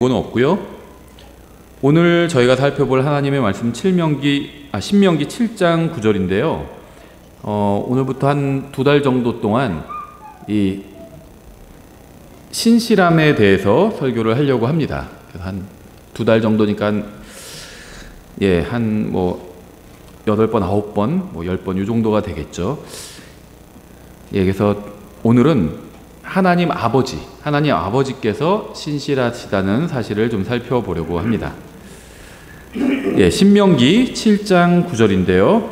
건 없고요. 오늘 저희가 살펴볼 하나님의 말씀 신명기 7장 9절인데요. 오늘부터 한 2달 정도 동안 이 신실함에 대해서 설교를 하려고 합니다. 그래서 한 2달 정도니까 한 8번, 9번, 10번 이 정도가 되겠죠. 그래서 오늘은 하나님 아버지께서 신실하시다는 사실을 좀 살펴보려고 합니다. 신명기 7장 9절인데요.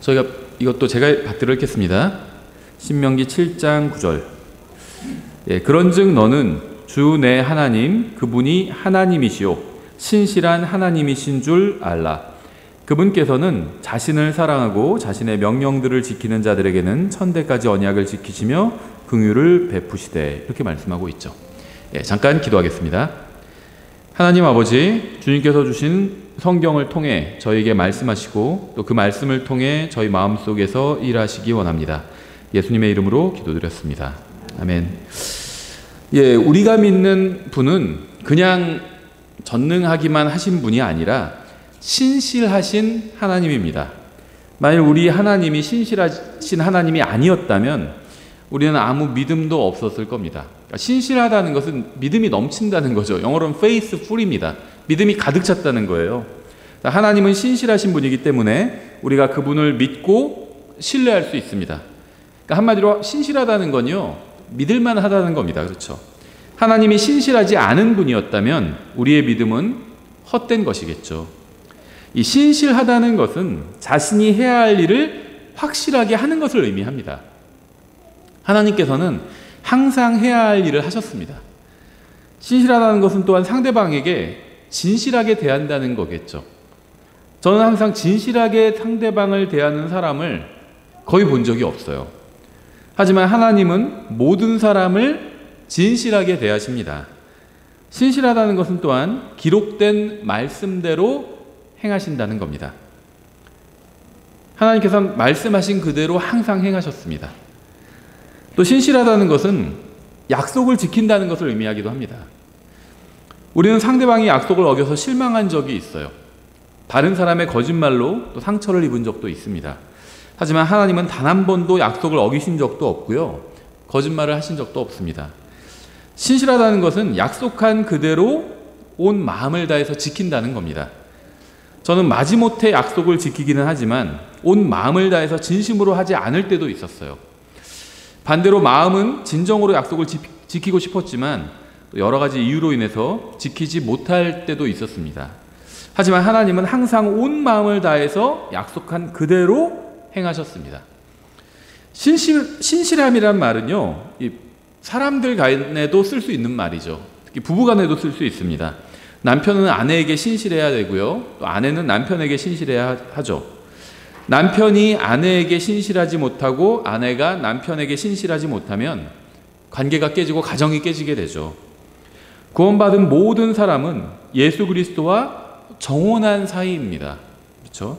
저희가 이것도 제가 받들어 읽겠습니다. 신명기 7장 9절. 그런즉 너는 주 내 하나님 그분이 하나님이시요 신실한 하나님이신 줄 알라. 그분께서는 자신을 사랑하고 자신의 명령들을 지키는 자들에게는 천대까지 언약을 지키시며 긍휼을 베푸시되, 이렇게 말씀하고 있죠. 잠깐 기도하겠습니다. 하나님 아버지, 주님께서 주신 성경을 통해 저에게 말씀하시고 또 그 말씀을 통해 저희 마음속에서 일하시기 원합니다. 예수님의 이름으로 기도드렸습니다. 아멘. 우리가 믿는 분은 그냥 전능하기만 하신 분이 아니라 신실하신 하나님입니다. 만일 우리 하나님이 신실하신 하나님이 아니었다면 우리는 아무 믿음도 없었을 겁니다. 그러니까 신실하다는 것은 믿음이 넘친다는 거죠. 영어로는 faithful입니다. 믿음이 가득 찼다는 거예요. 하나님은 신실하신 분이기 때문에 우리가 그분을 믿고 신뢰할 수 있습니다. 그러니까 한마디로 신실하다는 건요, 믿을만 하다는 겁니다. 그렇죠? 하나님이 신실하지 않은 분이었다면 우리의 믿음은 헛된 것이겠죠. 이 신실하다는 것은 자신이 해야 할 일을 확실하게 하는 것을 의미합니다. 하나님께서는 항상 해야 할 일을 하셨습니다. 신실하다는 것은 또한 상대방에게 진실하게 대한다는 거겠죠. 저는 항상 진실하게 상대방을 대하는 사람을 거의 본 적이 없어요. 하지만 하나님은 모든 사람을 진실하게 대하십니다. 신실하다는 것은 또한 기록된 말씀대로 행하신다는 겁니다. 하나님께서는 말씀하신 그대로 항상 행하셨습니다. 또 신실하다는 것은 약속을 지킨다는 것을 의미하기도 합니다. 우리는 상대방이 약속을 어겨서 실망한 적이 있어요. 다른 사람의 거짓말로 또 상처를 입은 적도 있습니다. 하지만 하나님은 단 한 번도 약속을 어기신 적도 없고요, 거짓말을 하신 적도 없습니다. 신실하다는 것은 약속한 그대로 온 마음을 다해서 지킨다는 겁니다. 저는 마지못해 약속을 지키기는 하지만 온 마음을 다해서 진심으로 하지 않을 때도 있었어요. 반대로 마음은 진정으로 약속을 지키고 싶었지만 여러 가지 이유로 인해서 지키지 못할 때도 있었습니다. 하지만 하나님은 항상 온 마음을 다해서 약속한 그대로 행하셨습니다. 신실함이란 말은요, 사람들 간에도 쓸 수 있는 말이죠. 특히 부부 간에도 쓸 수 있습니다. 남편은 아내에게 신실해야 되고요, 또 아내는 남편에게 신실해야 하죠. 남편이 아내에게 신실하지 못하고 아내가 남편에게 신실하지 못하면 관계가 깨지고 가정이 깨지게 되죠. 구원받은 모든 사람은 예수 그리스도와 정혼한 사이입니다. 그렇죠?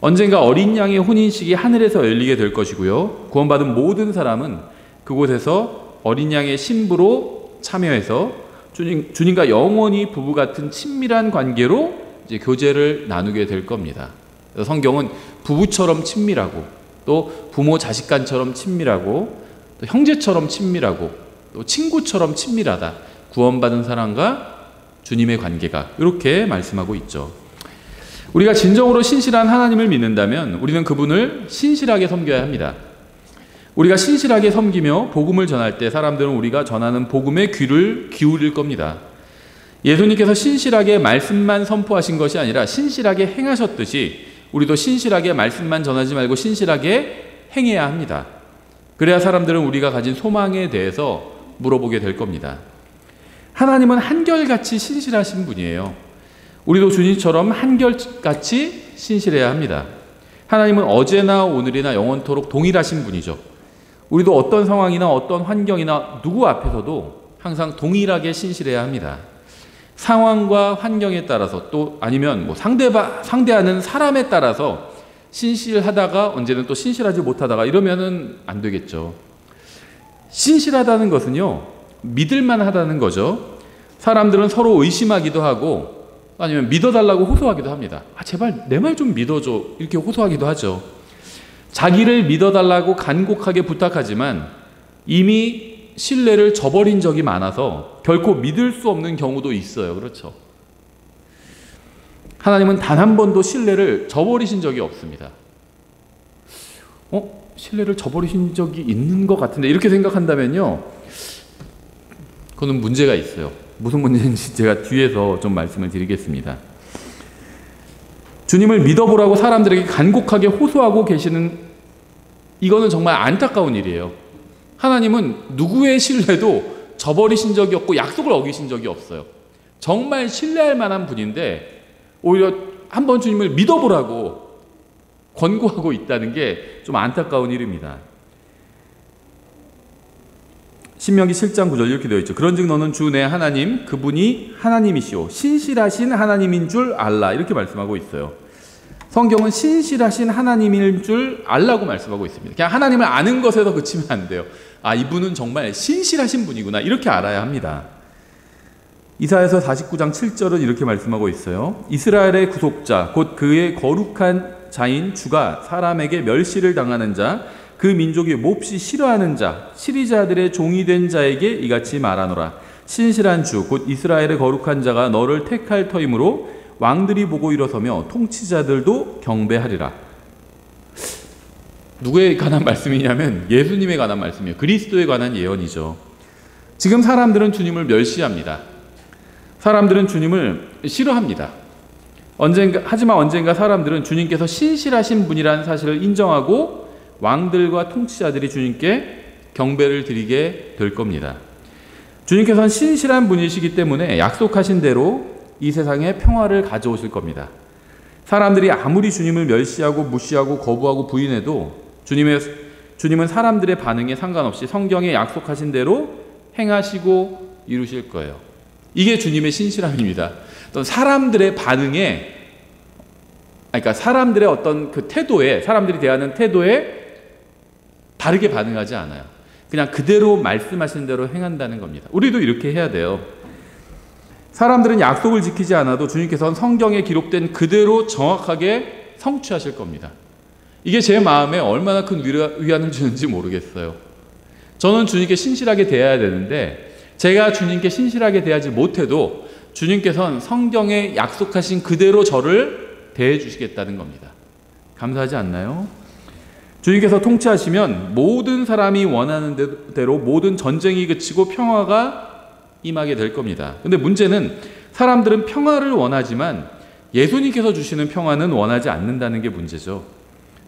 언젠가 어린 양의 혼인식이 하늘에서 열리게 될 것이고요, 구원받은 모든 사람은 그곳에서 어린 양의 신부로 참여해서 주님과 영원히 부부 같은 친밀한 관계로 이제 교제를 나누게 될 겁니다. 성경은 부부처럼 친밀하고 또 부모 자식 간처럼 친밀하고 또 형제처럼 친밀하고 또 친구처럼 친밀하다, 구원받은 사람과 주님의 관계가, 이렇게 말씀하고 있죠. 우리가 진정으로 신실한 하나님을 믿는다면 우리는 그분을 신실하게 섬겨야 합니다. 우리가 신실하게 섬기며 복음을 전할 때 사람들은 우리가 전하는 복음에 귀를 기울일 겁니다. 예수님께서 신실하게 말씀만 선포하신 것이 아니라 신실하게 행하셨듯이 우리도 신실하게 말씀만 전하지 말고 신실하게 행해야 합니다. 그래야 사람들은 우리가 가진 소망에 대해서 물어보게 될 겁니다. 하나님은 한결같이 신실하신 분이에요. 우리도 주님처럼 한결같이 신실해야 합니다. 하나님은 어제나 오늘이나 영원토록 동일하신 분이죠. 우리도 어떤 상황이나 어떤 환경이나 누구 앞에서도 항상 동일하게 신실해야 합니다. 상황과 환경에 따라서 또 아니면 상대하는 사람에 따라서 신실하다가 언제는 또 신실하지 못하다가 이러면은 안 되겠죠. 신실하다는 것은요, 믿을만 하다는 거죠. 사람들은 서로 의심하기도 하고 아니면 믿어달라고 호소하기도 합니다. 제발 내 말 좀 믿어줘, 이렇게 호소하기도 하죠. 자기를 믿어달라고 간곡하게 부탁하지만 이미 신뢰를 저버린 적이 많아서 결코 믿을 수 없는 경우도 있어요. 그렇죠? 하나님은 단 한 번도 신뢰를 저버리신 적이 없습니다. 신뢰를 저버리신 적이 있는 것 같은데, 이렇게 생각한다면요, 그거는 문제가 있어요. 무슨 문제인지 제가 뒤에서 좀 말씀을 드리겠습니다. 주님을 믿어보라고 사람들에게 간곡하게 호소하고 계시는, 이거는 정말 안타까운 일이에요. 하나님은 누구의 신뢰도 저버리신 적이 없고 약속을 어기신 적이 없어요. 정말 신뢰할 만한 분인데 오히려 한번 주님을 믿어보라고 권고하고 있다는 게 좀 안타까운 일입니다. 신명기 7장 9절 이렇게 되어 있죠. 그런즉 너는 주 내 하나님 그분이 하나님이시오 신실하신 하나님인 줄 알라, 이렇게 말씀하고 있어요. 성경은 신실하신 하나님인 줄 알라고 말씀하고 있습니다. 그냥 하나님을 아는 것에서 그치면 안 돼요. 이분은 정말 신실하신 분이구나, 이렇게 알아야 합니다. 이사야서 49장 7절은 이렇게 말씀하고 있어요. 이스라엘의 구속자 곧 그의 거룩한 자인 주가 사람에게 멸시를 당하는 자, 그 민족이 몹시 싫어하는 자, 치리자들의 종이 된 자에게 이같이 말하노라. 신실한 주 곧 이스라엘의 거룩한 자가 너를 택할 터이므로 왕들이 보고 일어서며 통치자들도 경배하리라. 누구에 관한 말씀이냐면 예수님에 관한 말씀이에요. 그리스도에 관한 예언이죠. 지금 사람들은 주님을 멸시합니다. 사람들은 주님을 싫어합니다. 하지만 언젠가 사람들은 주님께서 신실하신 분이라는 사실을 인정하고 왕들과 통치자들이 주님께 경배를 드리게 될 겁니다. 주님께서는 신실한 분이시기 때문에 약속하신 대로 이 세상에 평화를 가져오실 겁니다. 사람들이 아무리 주님을 멸시하고 무시하고 거부하고 부인해도 주님은 사람들의 반응에 상관없이 성경에 약속하신 대로 행하시고 이루실 거예요. 이게 주님의 신실함입니다. 어떤 사람들의 반응에, 그러니까 사람들의 어떤 그 태도에, 사람들이 대하는 태도에 다르게 반응하지 않아요. 그냥 그대로 말씀하신 대로 행한다는 겁니다. 우리도 이렇게 해야 돼요. 사람들은 약속을 지키지 않아도 주님께서는 성경에 기록된 그대로 정확하게 성취하실 겁니다. 이게 제 마음에 얼마나 큰 위안을 주는지 모르겠어요. 저는 주님께 신실하게 대해야 되는데 제가 주님께 신실하게 대하지 못해도 주님께서는 성경에 약속하신 그대로 저를 대해 주시겠다는 겁니다. 감사하지 않나요? 주님께서 통치하시면 모든 사람이 원하는 대로 모든 전쟁이 그치고 평화가 임하게 될 겁니다. 근데 문제는 사람들은 평화를 원하지만 예수님께서 주시는 평화는 원하지 않는다는 게 문제죠.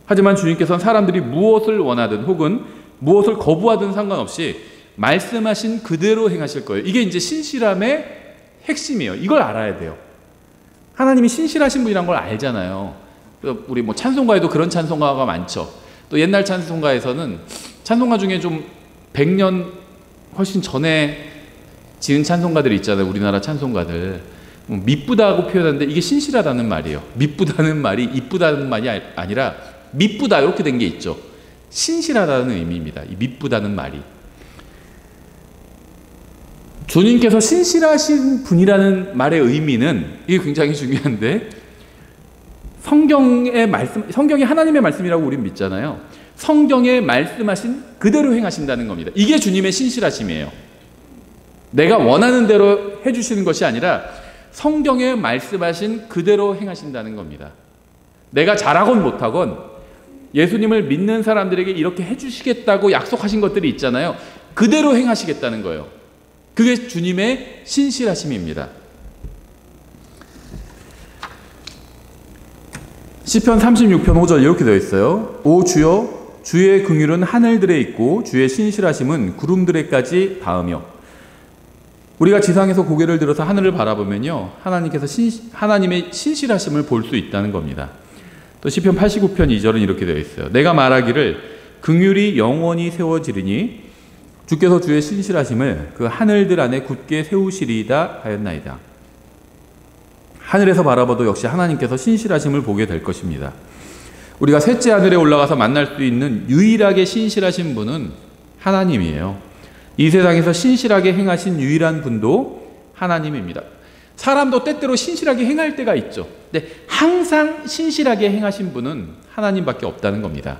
하지만 주님께서는 사람들이 무엇을 원하든 혹은 무엇을 거부하든 상관없이 말씀하신 그대로 행하실 거예요. 이게 이제 신실함의 핵심이에요. 이걸 알아야 돼요. 하나님이 신실하신 분이란 걸 알잖아요. 우리 찬송가에도 그런 찬송가가 많죠. 또 옛날 찬송가에서는 찬송가 중에 좀 100년 훨씬 전에 지은 찬송가들이 있잖아요. 우리나라 찬송가들. 미쁘다고 표현하는데 이게 신실하다는 말이에요. 미쁘다는 말이 이쁘다는 말이 아니라 미쁘다 이렇게 된 게 있죠. 신실하다는 의미입니다. 이 미쁘다는 말이. 주님께서 신실하신 분이라는 말의 의미는 이게 굉장히 중요한데 성경이 하나님의 말씀이라고 우리는 믿잖아요. 성경에 말씀하신 그대로 행하신다는 겁니다. 이게 주님의 신실하심이에요. 내가 원하는 대로 해주시는 것이 아니라 성경에 말씀하신 그대로 행하신다는 겁니다. 내가 잘하건 못하건 예수님을 믿는 사람들에게 이렇게 해주시겠다고 약속하신 것들이 있잖아요. 그대로 행하시겠다는 거예요. 그게 주님의 신실하심입니다. 시편 36편 5절 이렇게 되어 있어요. 오 주여, 주의 긍휼은 하늘들에 있고 주의 신실하심은 구름들에까지 닿으며. 우리가 지상에서 고개를 들어서 하늘을 바라보면요, 하나님께서 하나님의 신실하심을 볼 수 있다는 겁니다. 또 시편 89편 2절은 이렇게 되어 있어요. 내가 말하기를 긍휼이 영원히 세워지리니 주께서 주의 신실하심을 그 하늘들 안에 굳게 세우시리이다 하였나이다. 하늘에서 바라봐도 역시 하나님께서 신실하심을 보게 될 것입니다. 우리가 셋째 하늘에 올라가서 만날 수 있는 유일하게 신실하신 분은 하나님이에요. 이 세상에서 신실하게 행하신 유일한 분도 하나님입니다. 사람도 때때로 신실하게 행할 때가 있죠. 근데 항상 신실하게 행하신 분은 하나님밖에 없다는 겁니다.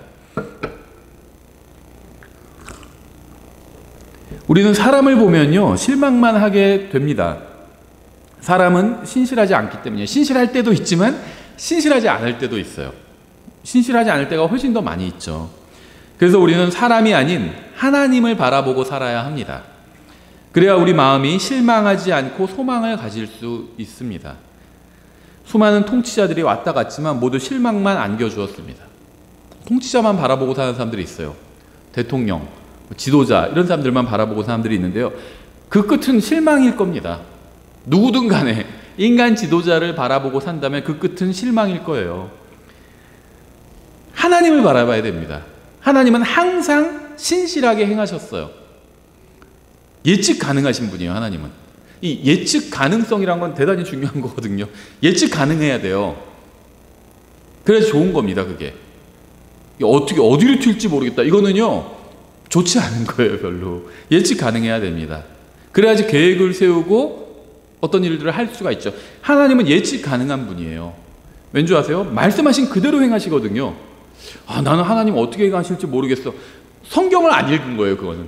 우리는 사람을 보면요, 실망만 하게 됩니다. 사람은 신실하지 않기 때문에, 신실할 때도 있지만 신실하지 않을 때도 있어요. 신실하지 않을 때가 훨씬 더 많이 있죠. 그래서 우리는 사람이 아닌 하나님을 바라보고 살아야 합니다. 그래야 우리 마음이 실망하지 않고 소망을 가질 수 있습니다. 수많은 통치자들이 왔다 갔지만 모두 실망만 안겨주었습니다. 통치자만 바라보고 사는 사람들이 있어요. 대통령, 지도자, 이런 사람들만 바라보고 사는 사람들이 있는데요, 그 끝은 실망일 겁니다. 누구든 간에 인간 지도자를 바라보고 산다면 그 끝은 실망일 거예요. 하나님을 바라봐야 됩니다. 하나님은 항상 신실하게 행하셨어요. 예측 가능하신 분이에요. 하나님은. 이 예측 가능성이란 건 대단히 중요한 거거든요. 예측 가능해야 돼요. 그래서 좋은 겁니다. 그게 어떻게 어디로 튈지 모르겠다, 이거는요 좋지 않은 거예요. 별로. 예측 가능해야 됩니다. 그래야지 계획을 세우고 어떤 일들을 할 수가 있죠. 하나님은 예측 가능한 분이에요. 왠지 아세요? 말씀하신 그대로 행하시거든요. 나는 하나님 어떻게 행하실지 모르겠어. 성경을 안 읽은 거예요. 그거는.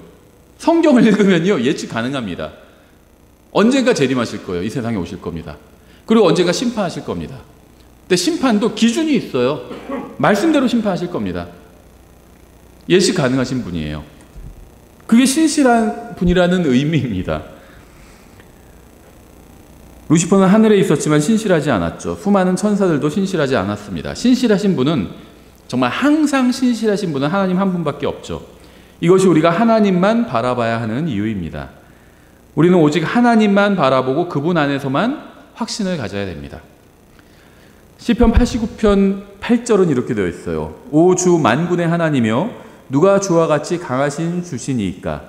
성경을 읽으면요 예측 가능합니다. 언젠가 재림하실 거예요. 이 세상에 오실 겁니다. 그리고 언젠가 심판하실 겁니다. 근데 심판도 기준이 있어요. 말씀대로 심판하실 겁니다. 예측 가능하신 분이에요. 그게 신실한 분이라는 의미입니다. 루시퍼는 하늘에 있었지만 신실하지 않았죠. 수많은 천사들도 신실하지 않았습니다. 신실하신 분은, 정말 항상 신실하신 분은 하나님 한 분밖에 없죠. 이것이 우리가 하나님만 바라봐야 하는 이유입니다. 우리는 오직 하나님만 바라보고 그분 안에서만 확신을 가져야 됩니다. 시편 89편 8절은 이렇게 되어 있어요. 오 주 만군의 하나님이여, 누가 주와 같이 강하신 주시니이까?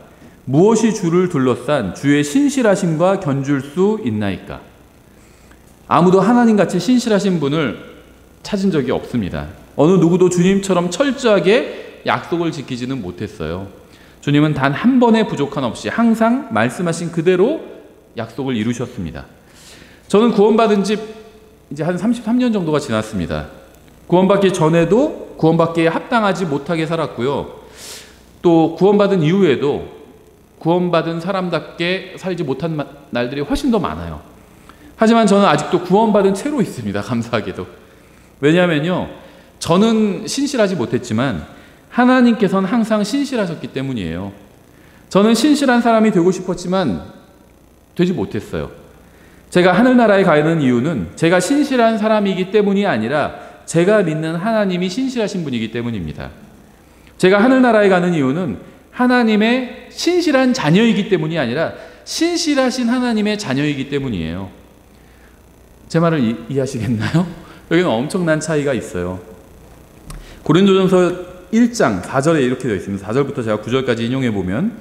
무엇이 주를 둘러싼 주의 신실하심과 견줄 수 있나이까? 아무도 하나님같이 신실하신 분을 찾은 적이 없습니다. 어느 누구도 주님처럼 철저하게 약속을 지키지는 못했어요. 주님은 단 한 번의 부족함 없이 항상 말씀하신 그대로 약속을 이루셨습니다. 저는 구원받은 지 이제 한 33년 정도가 지났습니다. 구원받기 전에도 구원받기에 합당하지 못하게 살았고요. 또 구원받은 이후에도 구원받은 사람답게 살지 못한 날들이 훨씬 더 많아요. 하지만 저는 아직도 구원받은 채로 있습니다. 감사하게도. 왜냐하면요, 저는 신실하지 못했지만 하나님께서는 항상 신실하셨기 때문이에요. 저는 신실한 사람이 되고 싶었지만 되지 못했어요. 제가 하늘나라에 가는 이유는 제가 신실한 사람이기 때문이 아니라 제가 믿는 하나님이 신실하신 분이기 때문입니다. 제가 하늘나라에 가는 이유는 하나님의 신실한 자녀이기 때문이 아니라 신실하신 하나님의 자녀이기 때문이에요. 제 말을 이해하시겠나요? 여기는 엄청난 차이가 있어요. 고린도전서 1장 4절에 이렇게 되어 있습니다. 4절부터 제가 9절까지 인용해 보면,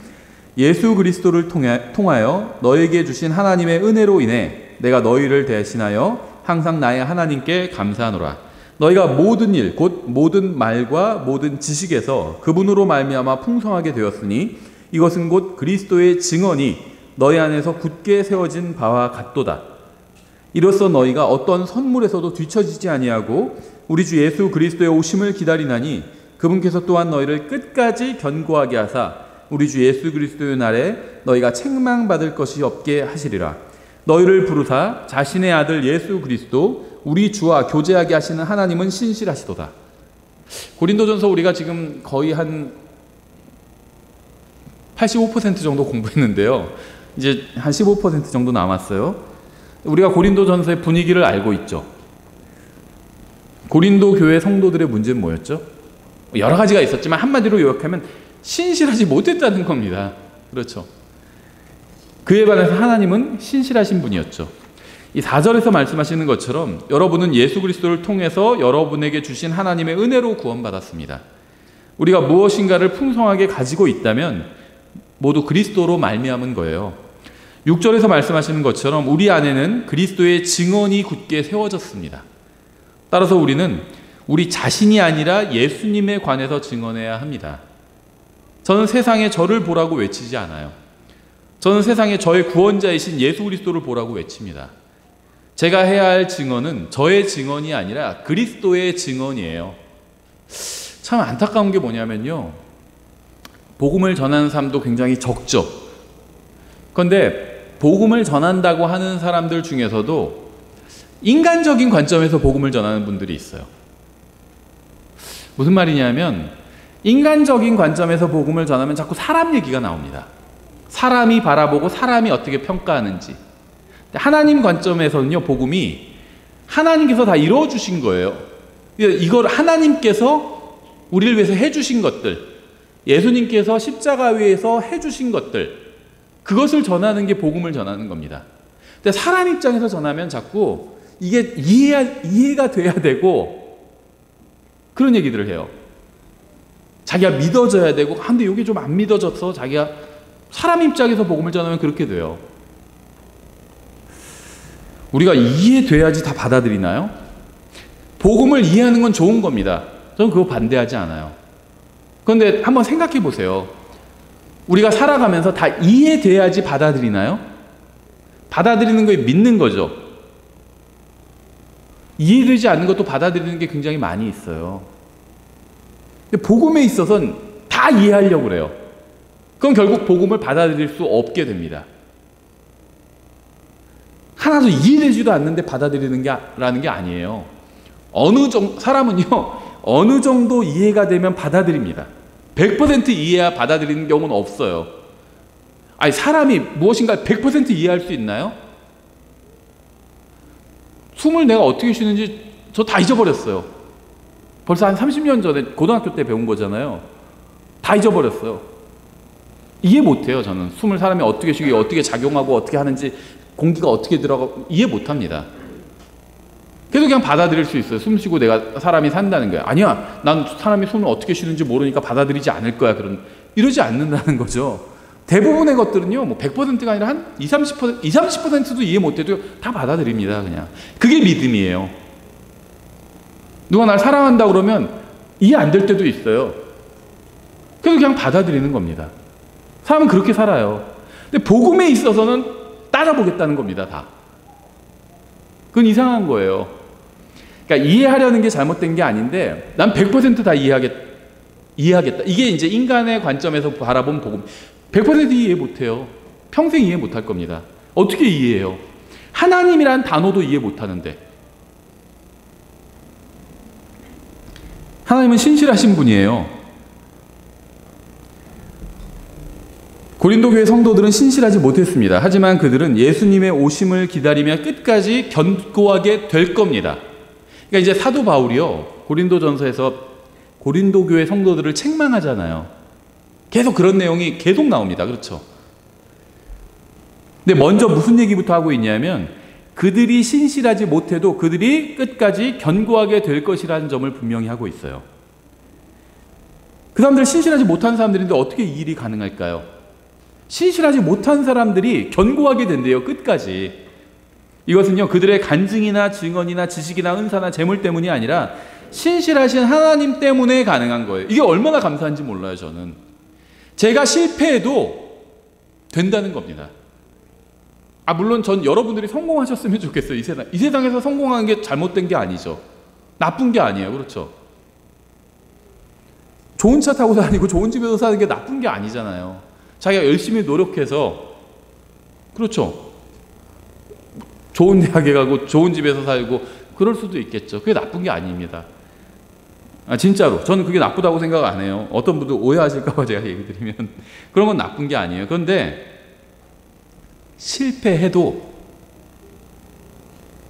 예수 그리스도를 통하여 너에게 주신 하나님의 은혜로 인해 내가 너희를 대신하여 항상 나의 하나님께 감사하노라. 너희가 모든 일 곧 모든 말과 모든 지식에서 그분으로 말미암아 풍성하게 되었으니 이것은 곧 그리스도의 증언이 너희 안에서 굳게 세워진 바와 같도다. 이로써 너희가 어떤 선물에서도 뒤처지지 아니하고 우리 주 예수 그리스도의 오심을 기다리나니 그분께서 또한 너희를 끝까지 견고하게 하사 우리 주 예수 그리스도의 날에 너희가 책망받을 것이 없게 하시리라. 너희를 부르사 자신의 아들 예수 그리스도 우리 주와 교제하게 하시는 하나님은 신실하시도다. 고린도전서 우리가 지금 거의 한 85% 정도 공부했는데요. 이제 한 15% 정도 남았어요. 우리가 고린도전서의 분위기를 알고 있죠. 고린도 교회 성도들의 문제는 뭐였죠? 여러 가지가 있었지만 한마디로 요약하면 신실하지 못했다는 겁니다. 그렇죠. 그에 반해서 하나님은 신실하신 분이었죠. 이 4절에서 말씀하시는 것처럼 여러분은 예수 그리스도를 통해서 여러분에게 주신 하나님의 은혜로 구원받았습니다. 우리가 무엇인가를 풍성하게 가지고 있다면 모두 그리스도로 말미암은 거예요. 6절에서 말씀하시는 것처럼 우리 안에는 그리스도의 증언이 굳게 세워졌습니다. 따라서 우리는 우리 자신이 아니라 예수님에 관해서 증언해야 합니다. 저는 세상에 저를 보라고 외치지 않아요. 저는 세상에 저의 구원자이신 예수 그리스도를 보라고 외칩니다. 제가 해야 할 증언은 저의 증언이 아니라 그리스도의 증언이에요. 참 안타까운 게 뭐냐면요, 복음을 전하는 사람도 굉장히 적죠. 그런데 복음을 전한다고 하는 사람들 중에서도 인간적인 관점에서 복음을 전하는 분들이 있어요. 무슨 말이냐면, 인간적인 관점에서 복음을 전하면 자꾸 사람 얘기가 나옵니다. 사람이 바라보고 사람이 어떻게 평가하는지. 하나님 관점에서는요, 복음이 하나님께서 다 이루어 주신 거예요. 이걸 하나님께서 우리를 위해서 해주신 것들, 예수님께서 십자가 위에서 해주신 것들, 그것을 전하는 게 복음을 전하는 겁니다. 근데 사람 입장에서 전하면 자꾸 이게 이해가 돼야 되고 그런 얘기들을 해요. 자기가 믿어져야 되고, 근데 이게 좀 안 믿어져서 자기가, 사람 입장에서 복음을 전하면 그렇게 돼요. 우리가 이해돼야지 다 받아들이나요? 복음을 이해하는 건 좋은 겁니다. 저는 그거 반대하지 않아요. 그런데 한번 생각해 보세요. 우리가 살아가면서 다 이해돼야지 받아들이나요? 받아들이는 거에 믿는 거죠. 이해되지 않는 것도 받아들이는 게 굉장히 많이 있어요. 근데 복음에 있어서는 다 이해하려고 그래요. 그럼 결국 복음을 받아들일 수 없게 됩니다. 하나도 이해되지도 않는데 받아들이는 라는 게 아니에요. 사람은요, 어느 정도 이해가 되면 받아들입니다. 100% 이해야 받아들이는 경우는 없어요. 아니, 사람이 무엇인가 100% 이해할 수 있나요? 숨을 내가 어떻게 쉬는지 저 다 잊어버렸어요. 벌써 한 30년 전에 고등학교 때 배운 거잖아요. 다 잊어버렸어요. 이해 못해요. 저는 숨을 사람이 어떻게 쉬고 어떻게 작용하고 어떻게 하는지, 공기가 어떻게 들어가고 이해 못합니다. 그래도 그냥 받아들일 수 있어요. 숨 쉬고 내가 사람이 산다는 거야. 아니야, 난 사람이 숨을 어떻게 쉬는지 모르니까 받아들이지 않을 거야. 이러지 않는다는 거죠. 대부분의 것들은요, 뭐 100%가 아니라 한 20, 30%도 이해 못해도 다 받아들입니다. 그냥 그게 믿음이에요. 누가 날 사랑한다 그러면 이해 안 될 때도 있어요. 그래서 그냥 받아들이는 겁니다. 사람은 그렇게 살아요. 근데 복음에 있어서는 따라보겠다는 겁니다. 다. 그건 이상한 거예요. 그러니까 이해하려는 게 잘못된 게 아닌데, 난 100% 다 이해하겠다. 이게 이제 인간의 관점에서 바라본 복음. 100% 이해 못해요. 평생 이해 못할 겁니다. 어떻게 이해해요? 하나님이란 단어도 이해 못하는데. 하나님은 신실하신 분이에요. 고린도 교회 성도들은 신실하지 못했습니다. 하지만 그들은 예수님의 오심을 기다리며 끝까지 견고하게 될 겁니다. 그러니까 이제 사도 바울이요, 고린도전서에서 고린도 교회 성도들을 책망하잖아요. 계속 그런 내용이 계속 나옵니다. 그렇죠? 근데 먼저 무슨 얘기부터 하고 있냐면, 그들이 신실하지 못해도 그들이 끝까지 견고하게 될 것이라는 점을 분명히 하고 있어요. 그 사람들 신실하지 못한 사람들인데 어떻게 이 일이 가능할까요? 신실하지 못한 사람들이 견고하게 된대요. 끝까지. 이것은요, 그들의 간증이나 증언이나 지식이나 은사나 재물 때문이 아니라 신실하신 하나님 때문에 가능한 거예요. 이게 얼마나 감사한지 몰라요. 저는 제가 실패해도 된다는 겁니다. 물론 전 여러분들이 성공하셨으면 좋겠어요. 이 세상에서 성공하는 게 잘못된 게 아니죠. 나쁜 게 아니에요. 그렇죠? 좋은 차 타고 다니고 좋은 집에서 사는 게 나쁜 게 아니잖아요. 자기가 열심히 노력해서, 그렇죠, 좋은 대학에 가고 좋은 집에서 살고 그럴 수도 있겠죠. 그게 나쁜 게 아닙니다. 진짜로 저는 그게 나쁘다고 생각 안 해요. 어떤 분들 오해하실까 봐 제가 얘기 드리면 그런 건 나쁜 게 아니에요. 그런데 실패해도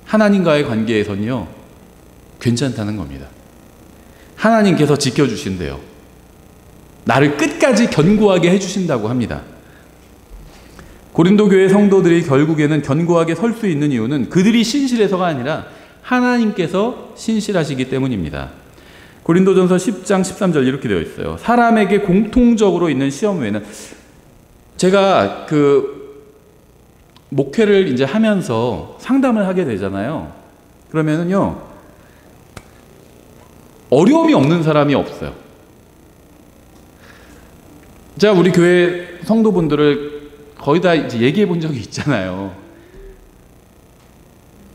하나님과의 관계에서는요, 괜찮다는 겁니다. 하나님께서 지켜주신대요. 나를 끝까지 견고하게 해주신다고 합니다. 고린도 교회 성도들이 결국에는 견고하게 설 수 있는 이유는 그들이 신실해서가 아니라 하나님께서 신실하시기 때문입니다. 고린도전서 10장 13절 이렇게 되어 있어요. 사람에게 공통적으로 있는 시험 외에는, 제가 목회를 이제 하면서 상담을 하게 되잖아요. 그러면은요, 어려움이 없는 사람이 없어요. 제가 우리 교회 성도분들을 거의 다 이제 얘기해 본 적이 있잖아요.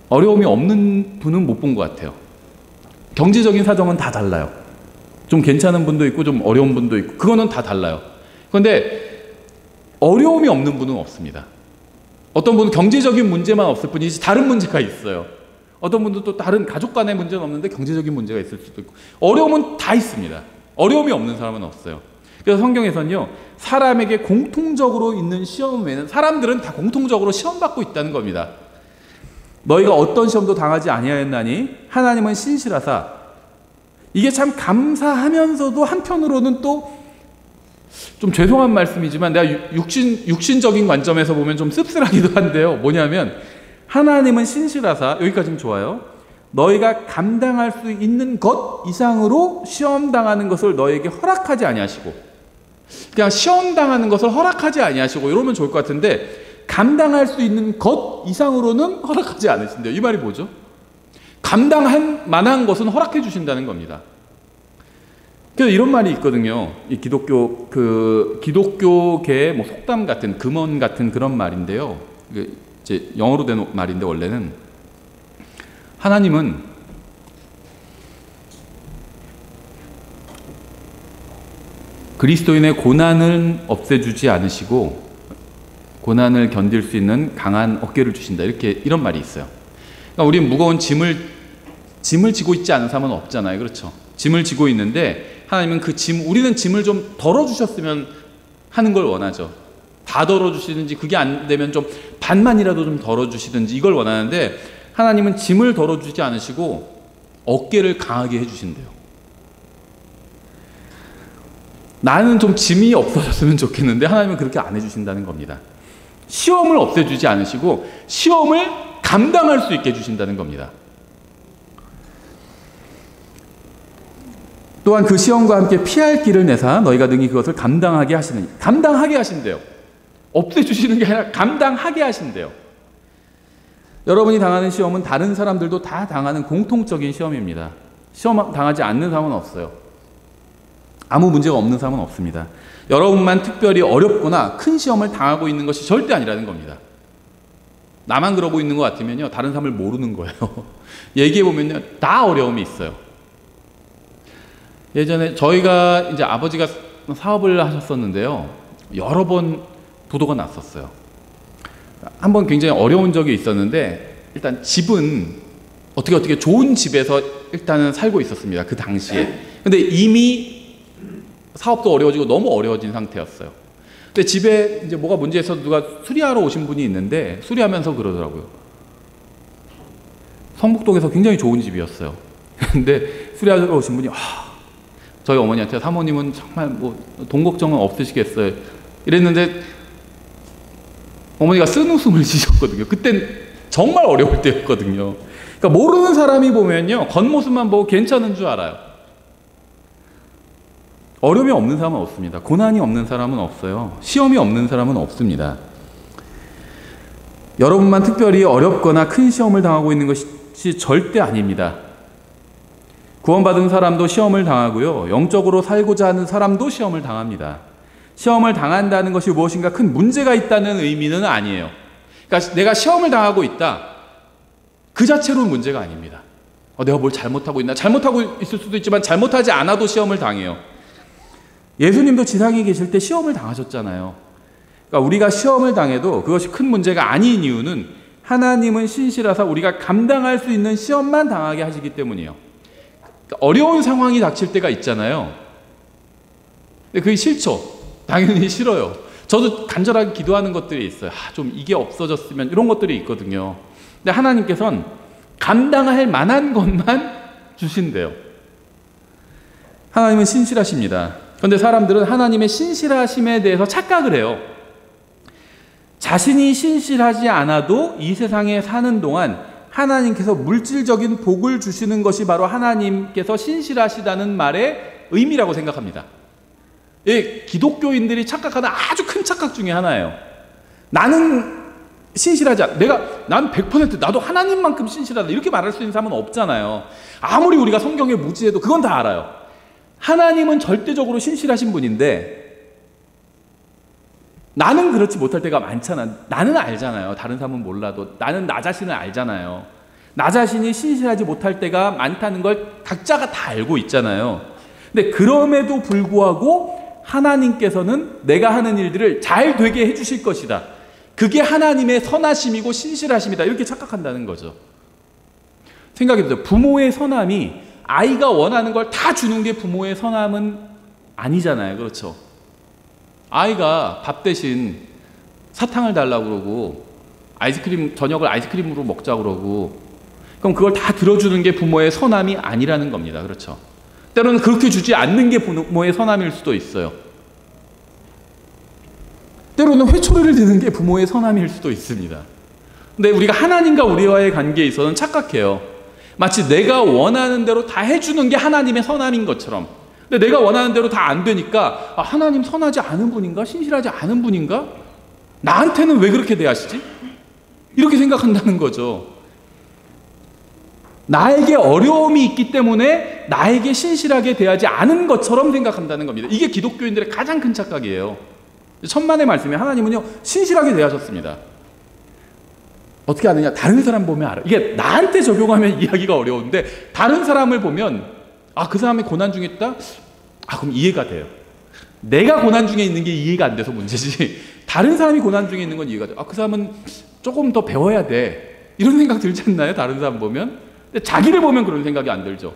어려움이 없는 분은 못 본 것 같아요. 경제적인 사정은 다 달라요. 좀 괜찮은 분도 있고 좀 어려운 분도 있고 그거는 다 달라요. 그런데 어려움이 없는 분은 없습니다. 어떤 분은 경제적인 문제만 없을 뿐이지 다른 문제가 있어요. 어떤 분도 또 다른 가족 간의 문제는 없는데 경제적인 문제가 있을 수도 있고 어려움은 다 있습니다. 어려움이 없는 사람은 없어요. 그래서 성경에서는요, 사람에게 공통적으로 있는 시험 외에는 사람들은 다 공통적으로 시험 받고 있다는 겁니다. 너희가 어떤 시험도 당하지 아니하였나니 하나님은 신실하사. 이게 참 감사하면서도 한편으로는 또 좀 죄송한 말씀이지만 내가 육신적인 관점에서 보면 좀 씁쓸하기도 한데요. 뭐냐면 하나님은 신실하사, 여기까지는 좋아요. 너희가 감당할 수 있는 것 이상으로 시험 당하는 것을 너희에게 허락하지 아니하시고, 그냥 시험 당하는 것을 허락하지 아니하시고 이러면 좋을 것 같은데 감당할 수 있는 것 이상으로는 허락하지 않으신대요. 이 말이 뭐죠? 감당할 만한 것은 허락해 주신다는 겁니다. 그래서 이런 말이 있거든요. 이 기독교계의 뭐 속담 같은, 금언 같은 그런 말인데요. 이제 영어로 된 말인데 원래는 하나님은 그리스도인의 고난을 없애주지 않으시고 고난을 견딜 수 있는 강한 어깨를 주신다. 이런 말이 있어요. 그러니까 우리는 무거운 짐을 지고 있지 않은 사람은 없잖아요. 그렇죠? 짐을 지고 있는데 하나님은 우리는 짐을 좀 덜어주셨으면 하는 걸 원하죠. 다 덜어주시든지 그게 안 되면 좀 반만이라도 좀 덜어주시든지 이걸 원하는데 하나님은 짐을 덜어주지 않으시고 어깨를 강하게 해주신대요. 나는 좀 짐이 없어졌으면 좋겠는데 하나님은 그렇게 안 해주신다는 겁니다. 시험을 없애주지 않으시고 시험을 감당할 수 있게 해주신다는 겁니다. 또한 그 시험과 함께 피할 길을 내사 너희가 능히 그것을 감당하게 하시느니. 감당하게 하신대요. 없애주시는 게 아니라 감당하게 하신대요. 여러분이 당하는 시험은 다른 사람들도 다 당하는 공통적인 시험입니다. 시험 당하지 않는 사람은 없어요. 아무 문제가 없는 사람은 없습니다. 여러분만 특별히 어렵거나 큰 시험을 당하고 있는 것이 절대 아니라는 겁니다. 나만 그러고 있는 것 같으면요, 다른 사람을 모르는 거예요. 얘기해보면요, 다 어려움이 있어요. 예전에 저희가 이제 아버지가 사업을 하셨었는데요, 여러 번 부도가 났었어요. 한 번 굉장히 어려운 적이 있었는데, 일단 집은 어떻게 좋은 집에서 일단은 살고 있었습니다. 그 당시에. 근데 이미 사업도 어려워지고 너무 어려워진 상태였어요. 근데 집에 이제 뭐가 문제에서 누가 수리하러 오신 분이 있는데 수리하면서 그러더라고요. 성북동에서 굉장히 좋은 집이었어요. 근데 수리하러 오신 분이 저희 어머니한테 사모님은 정말 뭐 돈 걱정은 없으시겠어요. 이랬는데 어머니가 쓴웃음을 지셨거든요. 그땐 정말 어려울 때였거든요. 그러니까 모르는 사람이 보면요, 겉모습만 보고 괜찮은 줄 알아요. 어려움이 없는 사람은 없습니다. 고난이 없는 사람은 없어요. 시험이 없는 사람은 없습니다. 여러분만 특별히 어렵거나 큰 시험을 당하고 있는 것이 절대 아닙니다. 구원받은 사람도 시험을 당하고요, 영적으로 살고자 하는 사람도 시험을 당합니다. 시험을 당한다는 것이 무엇인가 큰 문제가 있다는 의미는 아니에요. 그러니까 내가 시험을 당하고 있다, 그 자체로는 문제가 아닙니다. 내가 뭘 잘못하고 있나? 잘못하고 있을 수도 있지만 잘못하지 않아도 시험을 당해요. 예수님도 지상에 계실 때 시험을 당하셨잖아요. 그러니까 우리가 시험을 당해도 그것이 큰 문제가 아닌 이유는 하나님은 신실하사 우리가 감당할 수 있는 시험만 당하게 하시기 때문이에요. 그러니까 어려운 상황이 닥칠 때가 있잖아요. 근데 그게 싫죠. 당연히 싫어요. 저도 간절하게 기도하는 것들이 있어요. 좀 이게 없어졌으면, 이런 것들이 있거든요. 근데 하나님께서는 감당할 만한 것만 주신대요. 하나님은 신실하십니다. 그런데 사람들은 하나님의 신실하심에 대해서 착각을 해요. 자신이 신실하지 않아도 이 세상에 사는 동안 하나님께서 물질적인 복을 주시는 것이 바로 하나님께서 신실하시다는 말의 의미라고 생각합니다. 기독교인들이 착각하는 아주 큰 착각 중에 하나예요. 나는 신실하지 않아. 난 100% 나도 하나님만큼 신실하다, 이렇게 말할 수 있는 사람은 없잖아요. 아무리 우리가 성경에 무지해도 그건 다 알아요. 하나님은 절대적으로 신실하신 분인데 나는 그렇지 못할 때가 많잖아. 나는 알잖아요. 다른 사람은 몰라도. 나는 나 자신을 알잖아요. 나 자신이 신실하지 못할 때가 많다는 걸 각자가 다 알고 있잖아요. 근데 그럼에도 불구하고 하나님께서는 내가 하는 일들을 잘 되게 해주실 것이다. 그게 하나님의 선하심이고 신실하심이다. 이렇게 착각한다는 거죠. 생각해보세요. 부모의 선함이 아이가 원하는 걸 다 주는 게 부모의 선함은 아니잖아요. 그렇죠? 아이가 밥 대신 사탕을 달라고 그러고 저녁을 아이스크림으로 먹자고 그러고 그럼 그걸 다 들어주는 게 부모의 선함이 아니라는 겁니다. 그렇죠? 때로는 그렇게 주지 않는 게 부모의 선함일 수도 있어요. 때로는 회초리를 드는 게 부모의 선함일 수도 있습니다. 근데 우리가 하나님과 우리와의 관계에 있어서는 착각해요. 마치 내가 원하는 대로 다 해주는 게 하나님의 선함인 것처럼. 근데 내가 원하는 대로 다 안 되니까 하나님 선하지 않은 분인가? 신실하지 않은 분인가? 나한테는 왜 그렇게 대하시지? 이렇게 생각한다는 거죠. 나에게 어려움이 있기 때문에 나에게 신실하게 대하지 않은 것처럼 생각한다는 겁니다. 이게 기독교인들의 가장 큰 착각이에요. 천만의 말씀에 하나님은요 신실하게 대하셨습니다. 어떻게 아느냐? 다른 사람 보면 알아. 이게 나한테 적용하면 이해하기가 어려운데 다른 사람을 보면 그 사람이 고난 중에 있다? 그럼 이해가 돼요. 내가 고난 중에 있는 게 이해가 안 돼서 문제지 다른 사람이 고난 중에 있는 건 이해가 돼요. 그 사람은 조금 더 배워야 돼. 이런 생각 들지 않나요? 다른 사람 보면? 근데 자기를 보면 그런 생각이 안 들죠.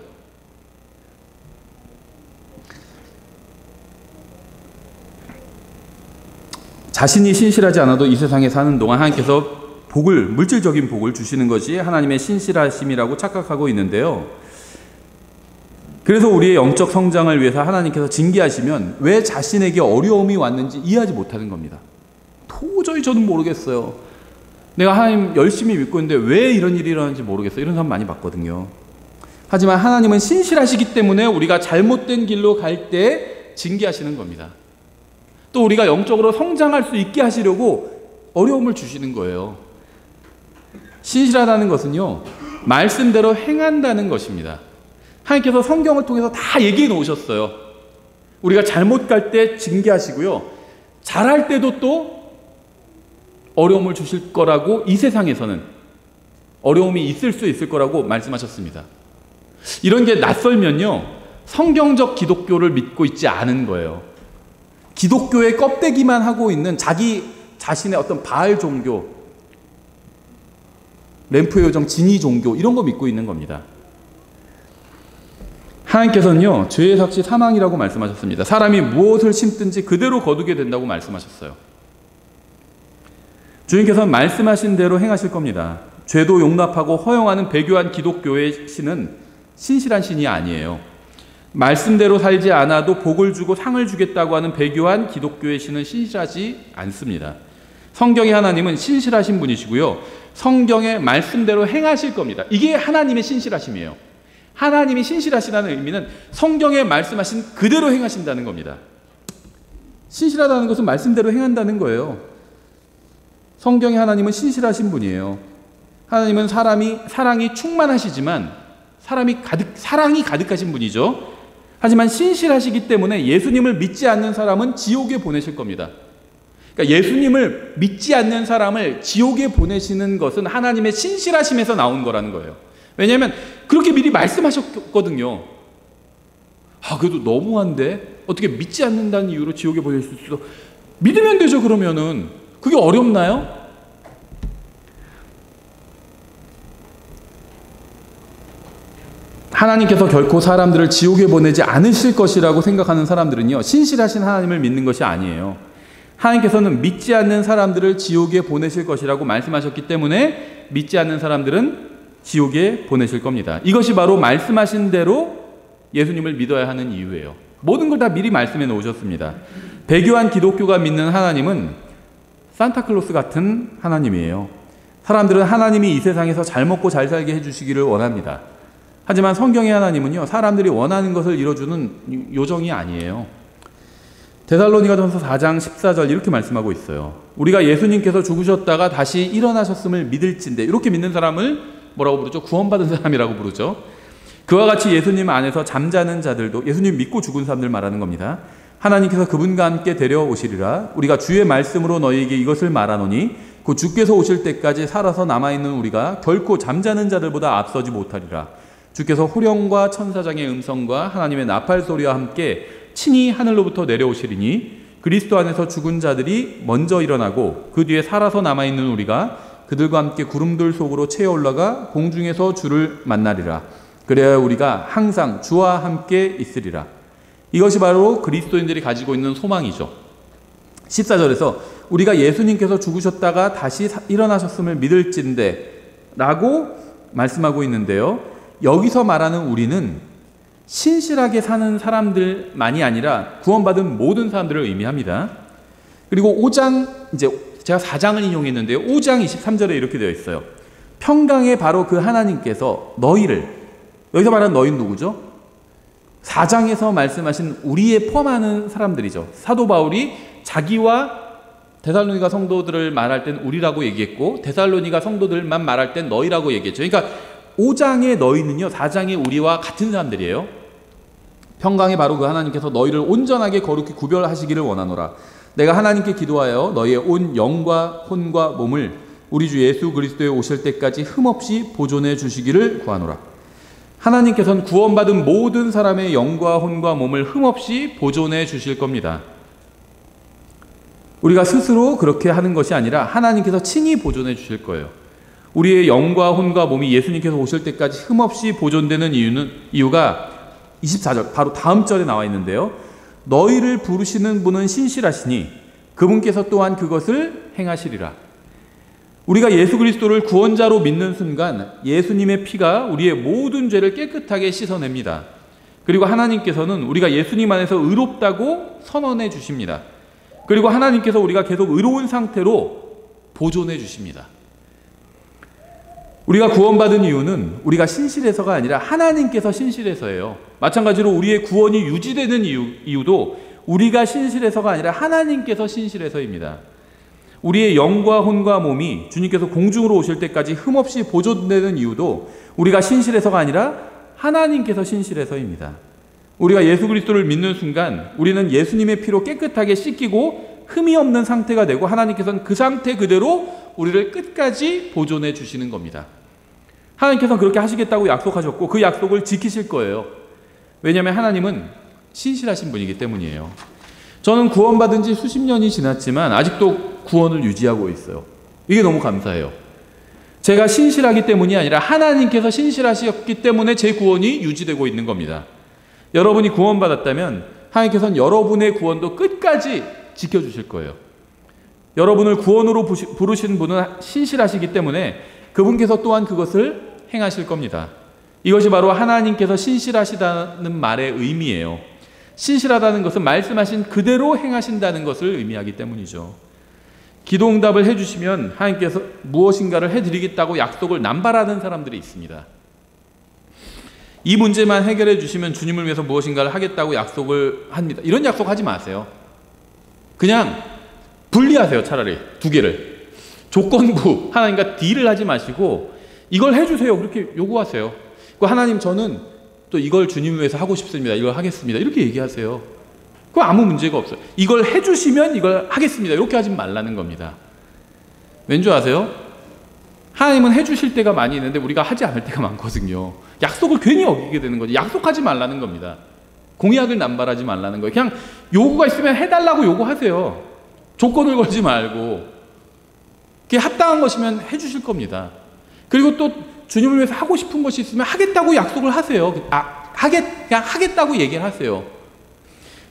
자신이 신실하지 않아도 이 세상에 사는 동안 하나님께서 물질적인 복을 주시는 것이 하나님의 신실하심이라고 착각하고 있는데요. 그래서 우리의 영적 성장을 위해서 하나님께서 징계하시면 왜 자신에게 어려움이 왔는지 이해하지 못하는 겁니다. 도저히 저는 모르겠어요. 내가 하나님 열심히 믿고 있는데 왜 이런 일이 일어나는지 모르겠어요. 이런 사람 많이 봤거든요. 하지만 하나님은 신실하시기 때문에 우리가 잘못된 길로 갈 때 징계하시는 겁니다. 또 우리가 영적으로 성장할 수 있게 하시려고 어려움을 주시는 거예요. 신실하다는 것은요, 말씀대로 행한다는 것입니다. 하나님께서 성경을 통해서 다 얘기해 놓으셨어요. 우리가 잘못 갈 때 징계하시고요, 잘할 때도 또 어려움을 주실 거라고, 이 세상에서는 어려움이 있을 수 있을 거라고 말씀하셨습니다. 이런 게 낯설면요, 성경적 기독교를 믿고 있지 않은 거예요. 기독교의 껍데기만 하고 있는 자기 자신의 어떤 바알 종교, 램프의 요정, 진이 종교, 이런 거 믿고 있는 겁니다. 하나님께서는요, 죄의 삭시 사망이라고 말씀하셨습니다. 사람이 무엇을 심든지 그대로 거두게 된다고 말씀하셨어요. 주님께서는 말씀하신 대로 행하실 겁니다. 죄도 용납하고 허용하는 배교한 기독교의 신은 신실한 신이 아니에요. 말씀대로 살지 않아도 복을 주고 상을 주겠다고 하는 배교한 기독교의 신은 신실하지 않습니다. 성경의 하나님은 신실하신 분이시고요, 성경의 말씀대로 행하실 겁니다. 이게 하나님의 신실하심이에요. 하나님이 신실하시다는 의미는 성경에 말씀하신 그대로 행하신다는 겁니다. 신실하다는 것은 말씀대로 행한다는 거예요. 성경의 하나님은 신실하신 분이에요. 하나님은 사랑이 충만하시지만 사랑이 가득하신 분이죠. 하지만 신실하시기 때문에 예수님을 믿지 않는 사람은 지옥에 보내실 겁니다. 그러니까 예수님을 믿지 않는 사람을 지옥에 보내시는 것은 하나님의 신실하심에서 나온 거라는 거예요. 왜냐하면 그렇게 미리 말씀하셨거든요. 그래도 너무한데 어떻게 믿지 않는다는 이유로 지옥에 보내실 수도. 믿으면 되죠. 그러면은 그게 어렵나요? 하나님께서 결코 사람들을 지옥에 보내지 않으실 것이라고 생각하는 사람들은요, 신실하신 하나님을 믿는 것이 아니에요. 하나님께서는 믿지 않는 사람들을 지옥에 보내실 것이라고 말씀하셨기 때문에 믿지 않는 사람들은 지옥에 보내실 겁니다. 이것이 바로 말씀하신 대로 예수님을 믿어야 하는 이유예요. 모든 걸 다 미리 말씀해 놓으셨습니다. 배교한 기독교가 믿는 하나님은 산타클로스 같은 하나님이에요. 사람들은 하나님이 이 세상에서 잘 먹고 잘 살게 해주시기를 원합니다. 하지만 성경의 하나님은요, 사람들이 원하는 것을 이뤄주는 요정이 아니에요. 데살로니가전서 4장 14절 이렇게 말씀하고 있어요. 우리가 예수님께서 죽으셨다가 다시 일어나셨음을 믿을진데, 이렇게 믿는 사람을 뭐라고 부르죠? 구원받은 사람이라고 부르죠. 그와 같이 예수님 안에서 잠자는 자들도, 예수님 믿고 죽은 사람들 말하는 겁니다. 하나님께서 그분과 함께 데려오시리라. 우리가 주의 말씀으로 너희에게 이것을 말하노니 곧 주께서 오실 때까지 살아서 남아있는 우리가 결코 잠자는 자들보다 앞서지 못하리라. 주께서 호령과 천사장의 음성과 하나님의 나팔 소리와 함께 친히 하늘로부터 내려오시리니 그리스도 안에서 죽은 자들이 먼저 일어나고 그 뒤에 살아서 남아있는 우리가 그들과 함께 구름들 속으로 채어 올라가 공중에서 주를 만나리라. 그래야 우리가 항상 주와 함께 있으리라. 이것이 바로 그리스도인들이 가지고 있는 소망이죠. 14절에서 우리가 예수님께서 죽으셨다가 다시 일어나셨음을 믿을진대 라고 말씀하고 있는데요. 여기서 말하는 우리는 신실하게 사는 사람들만이 아니라 구원받은 모든 사람들을 의미합니다. 그리고 5장, 이제 제가 4장을 인용했는데요. 5장 23절에 이렇게 되어 있어요. 평강의 바로 그 하나님께서 너희를, 여기서 말하는 너희는 누구죠? 4장에서 말씀하신 우리에 포함하는 사람들이죠. 사도 바울이 자기와 데살로니가 성도들을 말할 땐 우리라고 얘기했고 데살로니가 성도들만 말할 땐 너희라고 얘기했죠. 그러니까 5장의 너희는요 4장의 우리와 같은 사람들이에요. 평강의 바로 그 하나님께서 너희를 온전하게 거룩히 구별하시기를 원하노라. 내가 하나님께 기도하여 너희의 온 영과 혼과 몸을 우리 주 예수 그리스도에 오실 때까지 흠없이 보존해 주시기를 구하노라. 하나님께서는 구원받은 모든 사람의 영과 혼과 몸을 흠없이 보존해 주실 겁니다. 우리가 스스로 그렇게 하는 것이 아니라 하나님께서 친히 보존해 주실 거예요. 우리의 영과 혼과 몸이 예수님께서 오실 때까지 흠없이 보존되는 이유가 24절 바로 다음 절에 나와 있는데요. 너희를 부르시는 분은 신실하시니 그분께서 또한 그것을 행하시리라. 우리가 예수 그리스도를 구원자로 믿는 순간 예수님의 피가 우리의 모든 죄를 깨끗하게 씻어냅니다. 그리고 하나님께서는 우리가 예수님 안에서 의롭다고 선언해 주십니다. 그리고 하나님께서 우리가 계속 의로운 상태로 보존해 주십니다. 우리가 구원받은 이유는 우리가 신실해서가 아니라 하나님께서 신실해서예요. 마찬가지로 우리의 구원이 유지되는 이유도 우리가 신실해서가 아니라 하나님께서 신실해서입니다. 우리의 영과 혼과 몸이 주님께서 공중으로 오실 때까지 흠없이 보존되는 이유도 우리가 신실해서가 아니라 하나님께서 신실해서입니다. 우리가 예수 그리스도를 믿는 순간 우리는 예수님의 피로 깨끗하게 씻기고 흠이 없는 상태가 되고 하나님께서는 그 상태 그대로 우리를 끝까지 보존해 주시는 겁니다. 하나님께서는 그렇게 하시겠다고 약속하셨고 그 약속을 지키실 거예요. 왜냐하면 하나님은 신실하신 분이기 때문이에요. 저는 구원받은 지 수십 년이 지났지만 아직도 구원을 유지하고 있어요. 이게 너무 감사해요. 제가 신실하기 때문이 아니라 하나님께서 신실하셨기 때문에 제 구원이 유지되고 있는 겁니다. 여러분이 구원받았다면 하나님께서는 여러분의 구원도 끝까지 지켜주실 거예요. 여러분을 구원으로 부르신 분은 신실하시기 때문에 그분께서 또한 그것을 행하실 겁니다. 이것이 바로 하나님께서 신실하시다는 말의 의미예요. 신실하다는 것은 말씀하신 그대로 행하신다는 것을 의미하기 때문이죠. 기도응답을 해주시면 하나님께서 무엇인가를 해드리겠다고 약속을 남발하는 사람들이 있습니다. 이 문제만 해결해 주시면 주님을 위해서 무엇인가를 하겠다고 약속을 합니다. 이런 약속하지 마세요. 그냥 분리하세요. 차라리 두 개를. 조건부 하나님과 딜을 하지 마시고 이걸 해주세요. 그렇게 요구하세요. 하나님 저는 또 이걸 주님을 위해서 하고 싶습니다. 이걸 하겠습니다. 이렇게 얘기하세요. 그거 아무 문제가 없어요. 이걸 해주시면 이걸 하겠습니다. 이렇게 하지 말라는 겁니다. 왠지 아세요? 하나님은 해주실 때가 많이 있는데 우리가 하지 않을 때가 많거든요. 약속을 괜히 어기게 되는 거죠. 약속하지 말라는 겁니다. 공약을 남발하지 말라는 거예요. 그냥 요구가 있으면 해달라고 요구하세요. 조건을 걸지 말고 그게 합당한 것이면 해주실 겁니다. 그리고 또 주님을 위해서 하고 싶은 것이 있으면 하겠다고 약속을 하세요. 그냥 하겠다고 얘기를 하세요.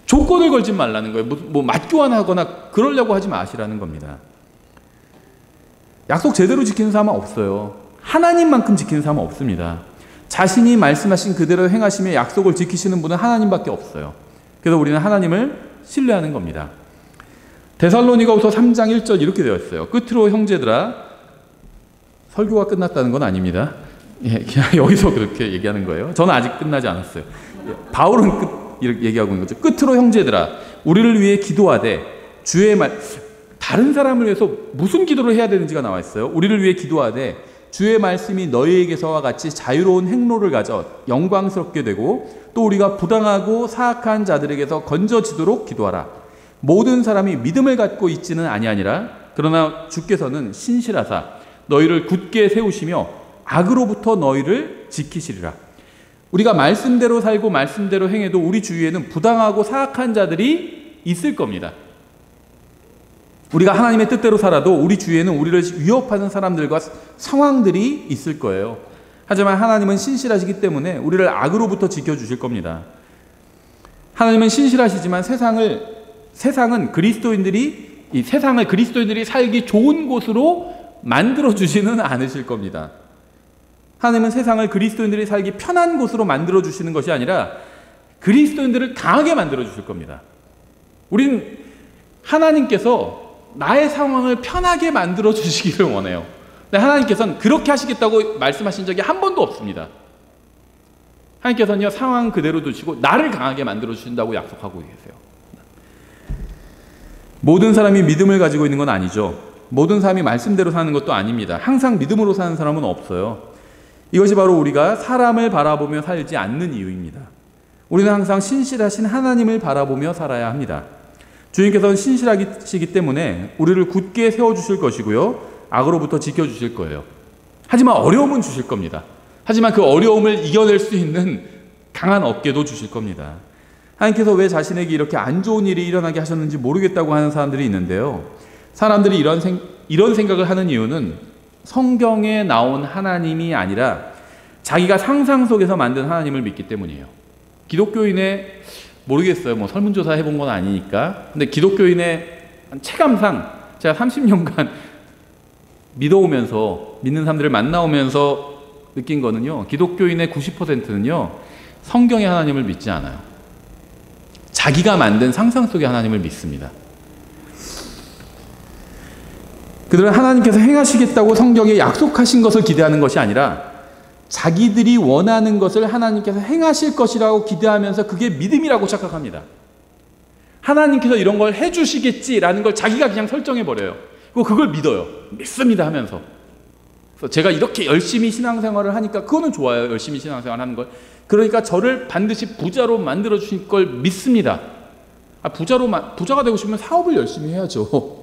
조건을 걸지 말라는 거예요. 뭐 맞교환하거나 그러려고 하지 마시라는 겁니다. 약속 제대로 지키는 사람은 없어요. 하나님만큼 지키는 사람은 없습니다. 자신이 말씀하신 그대로 행하시며 약속을 지키시는 분은 하나님밖에 없어요. 그래서 우리는 하나님을 신뢰하는 겁니다. 데살로니가후서 3장 1절 이렇게 되어 있어요. 끝으로 형제들아, 설교가 끝났다는 건 아닙니다. 예, 그냥 여기서 그렇게 얘기하는 거예요. 저는 아직 끝나지 않았어요. 바울은 이렇게 얘기하고 있는 거죠. 끝으로 형제들아, 우리를 위해 기도하되 주의 말, 다른 사람을 위해서 무슨 기도를 해야 되는지가 나와 있어요. 우리를 위해 기도하되 주의 말씀이 너희에게서와 같이 자유로운 행로를 가져 영광스럽게 되고 또 우리가 부당하고 사악한 자들에게서 건져지도록 기도하라. 모든 사람이 믿음을 갖고 있지는 아니하니라. 그러나 주께서는 신실하사 너희를 굳게 세우시며 악으로부터 너희를 지키시리라. 우리가 말씀대로 살고 말씀대로 행해도 우리 주위에는 부당하고 사악한 자들이 있을 겁니다. 우리가 하나님의 뜻대로 살아도 우리 주위에는 우리를 위협하는 사람들과 상황들이 있을 거예요. 하지만 하나님은 신실하시기 때문에 우리를 악으로부터 지켜주실 겁니다. 하나님은 신실하시지만 세상은 이 세상을 그리스도인들이 살기 좋은 곳으로 만들어 주지는 않으실 겁니다. 하나님은 세상을 그리스도인들이 살기 편한 곳으로 만들어 주시는 것이 아니라 그리스도인들을 강하게 만들어 주실 겁니다. 우린 하나님께서 나의 상황을 편하게 만들어 주시기를 원해요. 근데 하나님께서는 그렇게 하시겠다고 말씀하신 적이 한 번도 없습니다. 하나님께서는요, 상황 그대로 두시고 나를 강하게 만들어 주신다고 약속하고 계세요. 모든 사람이 믿음을 가지고 있는 건 아니죠. 모든 사람이 말씀대로 사는 것도 아닙니다. 항상 믿음으로 사는 사람은 없어요. 이것이 바로 우리가 사람을 바라보며 살지 않는 이유입니다. 우리는 항상 신실하신 하나님을 바라보며 살아야 합니다. 주님께서는 신실하시기 때문에 우리를 굳게 세워주실 것이고요, 악으로부터 지켜주실 거예요. 하지만 어려움은 주실 겁니다. 하지만 그 어려움을 이겨낼 수 있는 강한 어깨도 주실 겁니다. 하나님께서 왜 자신에게 이렇게 안 좋은 일이 일어나게 하셨는지 모르겠다고 하는 사람들이 있는데요, 사람들이 이런 생각을 하는 이유는 성경에 나온 하나님이 아니라 자기가 상상 속에서 만든 하나님을 믿기 때문이에요. 기독교인의 모르겠어요. 뭐 설문조사 해본 건 아니니까. 근데 기독교인의 체감상 제가 30년간 믿는 사람들을 만나오면서 느낀 거는요, 기독교인의 90%는요, 성경의 하나님을 믿지 않아요. 자기가 만든 상상 속의 하나님을 믿습니다. 그들은 하나님께서 행하시겠다고 성경에 약속하신 것을 기대하는 것이 아니라 자기들이 원하는 것을 하나님께서 행하실 것이라고 기대하면서 그게 믿음이라고 착각합니다. 하나님께서 이런 걸 해주시겠지라는 걸 자기가 그냥 설정해버려요. 그리고 그걸 믿어요. 믿습니다 하면서. 그래서 제가 이렇게 열심히 신앙생활을 하니까 그거는 좋아요. 열심히 신앙생활 하는 걸. 그러니까 저를 반드시 부자로 만들어주실 걸 믿습니다. 부자가 되고 싶으면 사업을 열심히 해야죠.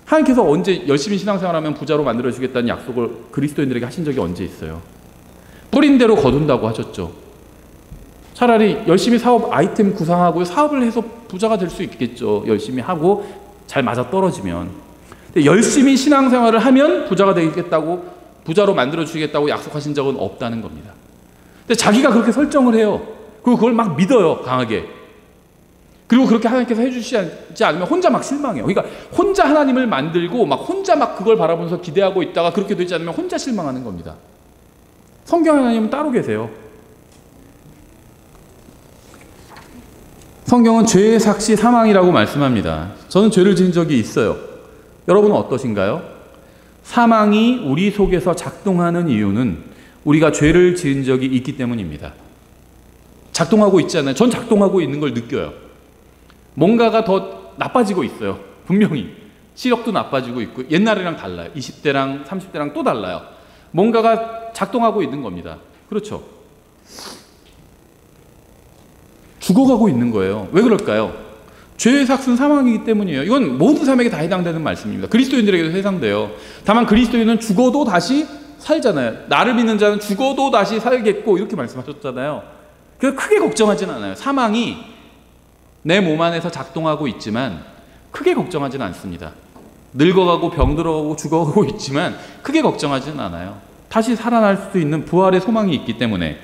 하나님께서 언제 열심히 신앙생활하면 부자로 만들어주겠다는 약속을 그리스도인들에게 하신 적이 언제 있어요? 뿌린 대로 거둔다고 하셨죠. 차라리 열심히 사업 아이템 구상하고 사업을 해서 부자가 될 수 있겠죠. 열심히 하고 잘 맞아떨어지면. 근데 열심히 신앙생활을 하면 부자가 되겠다고, 부자로 만들어주시겠다고 약속하신 적은 없다는 겁니다. 근데 자기가 그렇게 설정을 해요. 그리고 그걸 막 믿어요, 강하게. 그리고 그렇게 하나님께서 해주시지 않으면 혼자 막 실망해요. 그러니까 혼자 하나님을 만들고 막 혼자 막 그걸 바라보면서 기대하고 있다가 그렇게 되지 않으면 혼자 실망하는 겁니다. 성경 하나님은 따로 계세요. 성경은 죄의 삭시 사망이라고 말씀합니다. 저는 죄를 지은 적이 있어요. 여러분은 어떠신가요? 사망이 우리 속에서 작동하는 이유는 우리가 죄를 지은 적이 있기 때문입니다. 작동하고 있잖아요. 전 작동하고 있는 걸 느껴요. 뭔가가 더 나빠지고 있어요. 분명히 시력도 나빠지고 있고 옛날이랑 달라요. 20대랑 30대랑 또 달라요. 뭔가가 작동하고 있는 겁니다. 그렇죠? 죽어가고 있는 거예요. 왜 그럴까요? 죄의 삭은 사망이기 때문이에요. 이건 모든 사람에게 다 해당되는 말씀입니다. 그리스도인들에게도 해당돼요. 다만 그리스도인은 죽어도 다시 살잖아요. 나를 믿는 자는 죽어도 다시 살겠고 이렇게 말씀하셨잖아요. 그래서 크게 걱정하지는 않아요. 사망이 내 몸 안에서 작동하고 있지만 크게 걱정하지는 않습니다. 늙어가고 병들어가고 죽어가고 있지만 크게 걱정하지는 않아요. 다시 살아날 수 있는 부활의 소망이 있기 때문에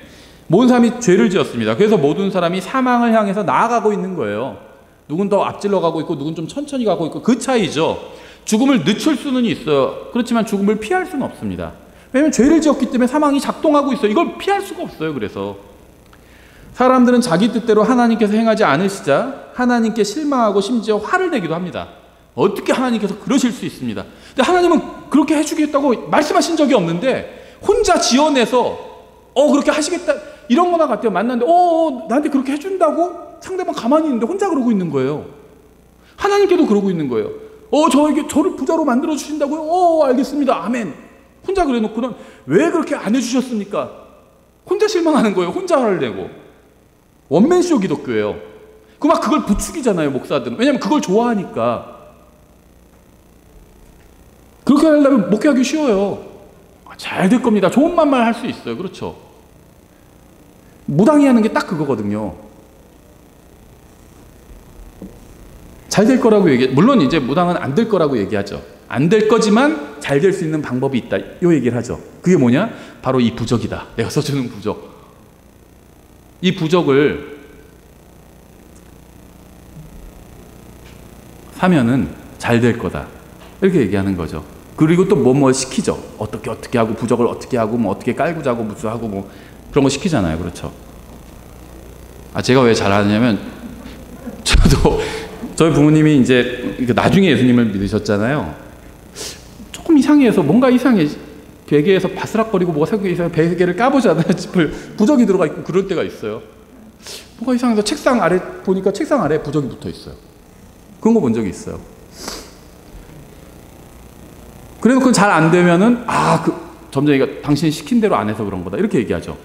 모든 사람이 죄를 지었습니다. 그래서 모든 사람이 사망을 향해서 나아가고 있는 거예요. 누군 더 앞질러 가고 있고 누군 좀 천천히 가고 있고 그 차이죠. 죽음을 늦출 수는 있어요. 그렇지만 죽음을 피할 수는 없습니다. 왜냐하면 죄를 지었기 때문에 사망이 작동하고 있어요. 이걸 피할 수가 없어요. 그래서 사람들은 자기 뜻대로 하나님께서 행하지 않으시자 하나님께 실망하고 심지어 화를 내기도 합니다. 어떻게 하나님께서 그러실 수 있습니다. 근데 하나님은 그렇게 해주겠다고 말씀하신 적이 없는데 혼자 지어내서 그렇게 하시겠다 이런 거나 같아요. 만났는데 나한테 그렇게 해준다고 상대방 가만히 있는데 혼자 그러고 있는 거예요. 하나님께도 그러고 있는 거예요. 저를 부자로 만들어 주신다고요? 알겠습니다. 아멘. 혼자 그래놓고는 왜 그렇게 안 해주셨습니까? 혼자 실망하는 거예요. 혼자 화를 내고. 원맨쇼 기독교예요. 막 그걸 부추기잖아요, 목사들은. 왜냐면 그걸 좋아하니까. 그렇게 하려면 목회하기 쉬워요. 잘 될 겁니다. 좋은 말만 할 수 있어요. 그렇죠? 무당이 하는 게 딱 그거거든요. 잘 될 거라고 물론 이제 무당은 안 될 거라고 얘기하죠. 안 될 거지만 잘 될 수 있는 방법이 있다. 이 얘기를 하죠. 그게 뭐냐? 바로 이 부적이다. 내가 써주는 부적. 이 부적을 사면은 잘 될 거다. 이렇게 얘기하는 거죠. 그리고 또 뭐 시키죠. 어떻게 하고 부적을 어떻게 하고 뭐 어떻게 깔고 자고 무슨 하고 뭐 그런 거 시키잖아요. 그렇죠? 제가 왜 잘하냐면 저도 저희 부모님이 이제 나중에 예수님을 믿으셨잖아요. 조금 이상해서 뭔가 이상해. 베개에서 바스락거리고 뭐가 새고 있어요. 베개를 까보잖아요. 짚을 부적이 들어가 있고 그럴 때가 있어요. 뭐가 이상해서 책상 아래 보니까 책상 아래에 부적이 붙어 있어요. 그런 거 본 적이 있어요. 그래놓고 잘 안 되면은 점쟁이가 당신이 시킨 대로 안 해서 그런 거다 이렇게 얘기하죠.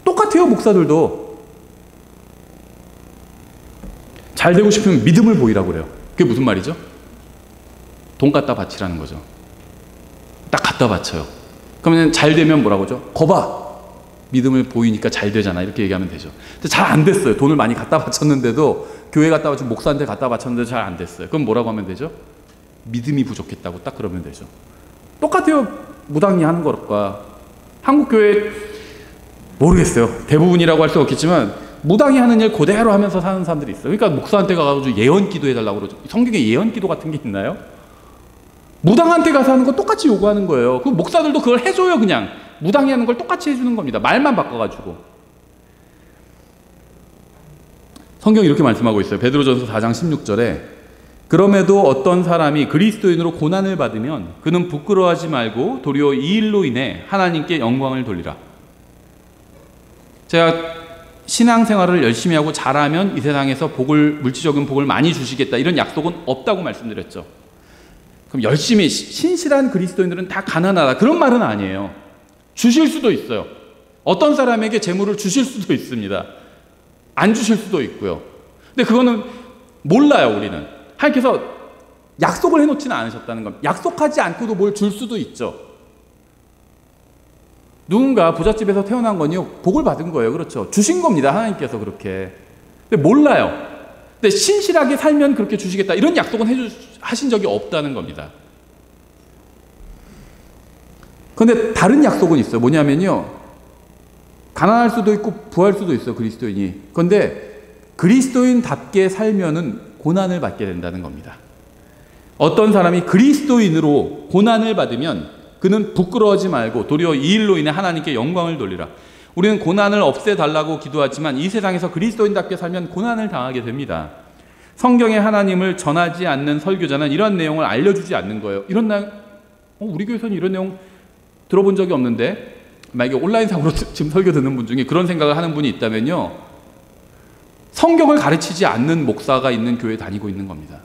똑같아요. 목사들도 잘 되고 싶으면 믿음을 보이라고 그래요. 그게 무슨 말이죠? 돈 갖다 바치라는 거죠. 딱 갖다 바쳐요. 그러면 잘 되면 뭐라고 하죠? 거봐, 믿음을 보이니까 잘 되잖아 이렇게 얘기하면 되죠. 근데 잘 안 됐어요. 돈을 많이 갖다 바쳤는데도, 교회 갖다 바치고 목사한테 갖다 바쳤는데도 잘 안 됐어요. 그럼 뭐라고 하면 되죠? 믿음이 부족했다고 딱 그러면 되죠. 똑같아요. 무당이 하는 것과. 한국교회 모르겠어요. 대부분이라고 할 수 없겠지만 무당이 하는 일 그대로 하면서 사는 사람들이 있어요. 그러니까 목사한테 가가지고 예언 기도해달라고 그러죠. 성경에 예언 기도 같은 게 있나요? 무당한테 가서 하는 거 똑같이 요구하는 거예요. 그 목사들도 그걸 해줘요. 그냥 무당이 하는 걸 똑같이 해주는 겁니다. 말만 바꿔가지고. 성경이 이렇게 말씀하고 있어요. 베드로전서 4장 16절에 그럼에도 어떤 사람이 그리스도인으로 고난을 받으면 그는 부끄러워하지 말고 도리어 이 일로 인해 하나님께 영광을 돌리라. 제가 신앙생활을 열심히 하고 잘하면 이 세상에서 물질적인 복을 많이 주시겠다 이런 약속은 없다고 말씀드렸죠. 그럼 열심히 신실한 그리스도인들은 다 가난하다 그런 말은 아니에요. 주실 수도 있어요. 어떤 사람에게 재물을 주실 수도 있습니다. 안 주실 수도 있고요. 근데 그거는 몰라요. 우리는 하나님께서 약속을 해놓지는 않으셨다는 겁니다. 약속하지 않고도 뭘 줄 수도 있죠. 누군가 부잣집에서 태어난 건요 복을 받은 거예요. 그렇죠? 주신 겁니다. 하나님께서 그렇게. 근데 몰라요. 근데 신실하게 살면 그렇게 주시겠다 이런 약속은 하신 적이 없다는 겁니다. 그런데 다른 약속은 있어요. 뭐냐면요, 가난할 수도 있고 부할 수도 있어요. 그리스도인이. 그런데 그리스도인답게 살면은 고난을 받게 된다는 겁니다. 어떤 사람이 그리스도인으로 고난을 받으면 그는 부끄러워하지 말고 도리어 이 일로 인해 하나님께 영광을 돌리라. 우리는 고난을 없애달라고 기도하지만 이 세상에서 그리스도인답게 살면 고난을 당하게 됩니다. 성경에 하나님을 전하지 않는 설교자는 이런 내용을 알려주지 않는 거예요. 우리 교회에서는 이런 내용 들어본 적이 없는데, 만약에 온라인상으로 지금 설교 듣는 분 중에 그런 생각을 하는 분이 있다면요, 성경을 가르치지 않는 목사가 있는 교회에 다니고 있는 겁니다.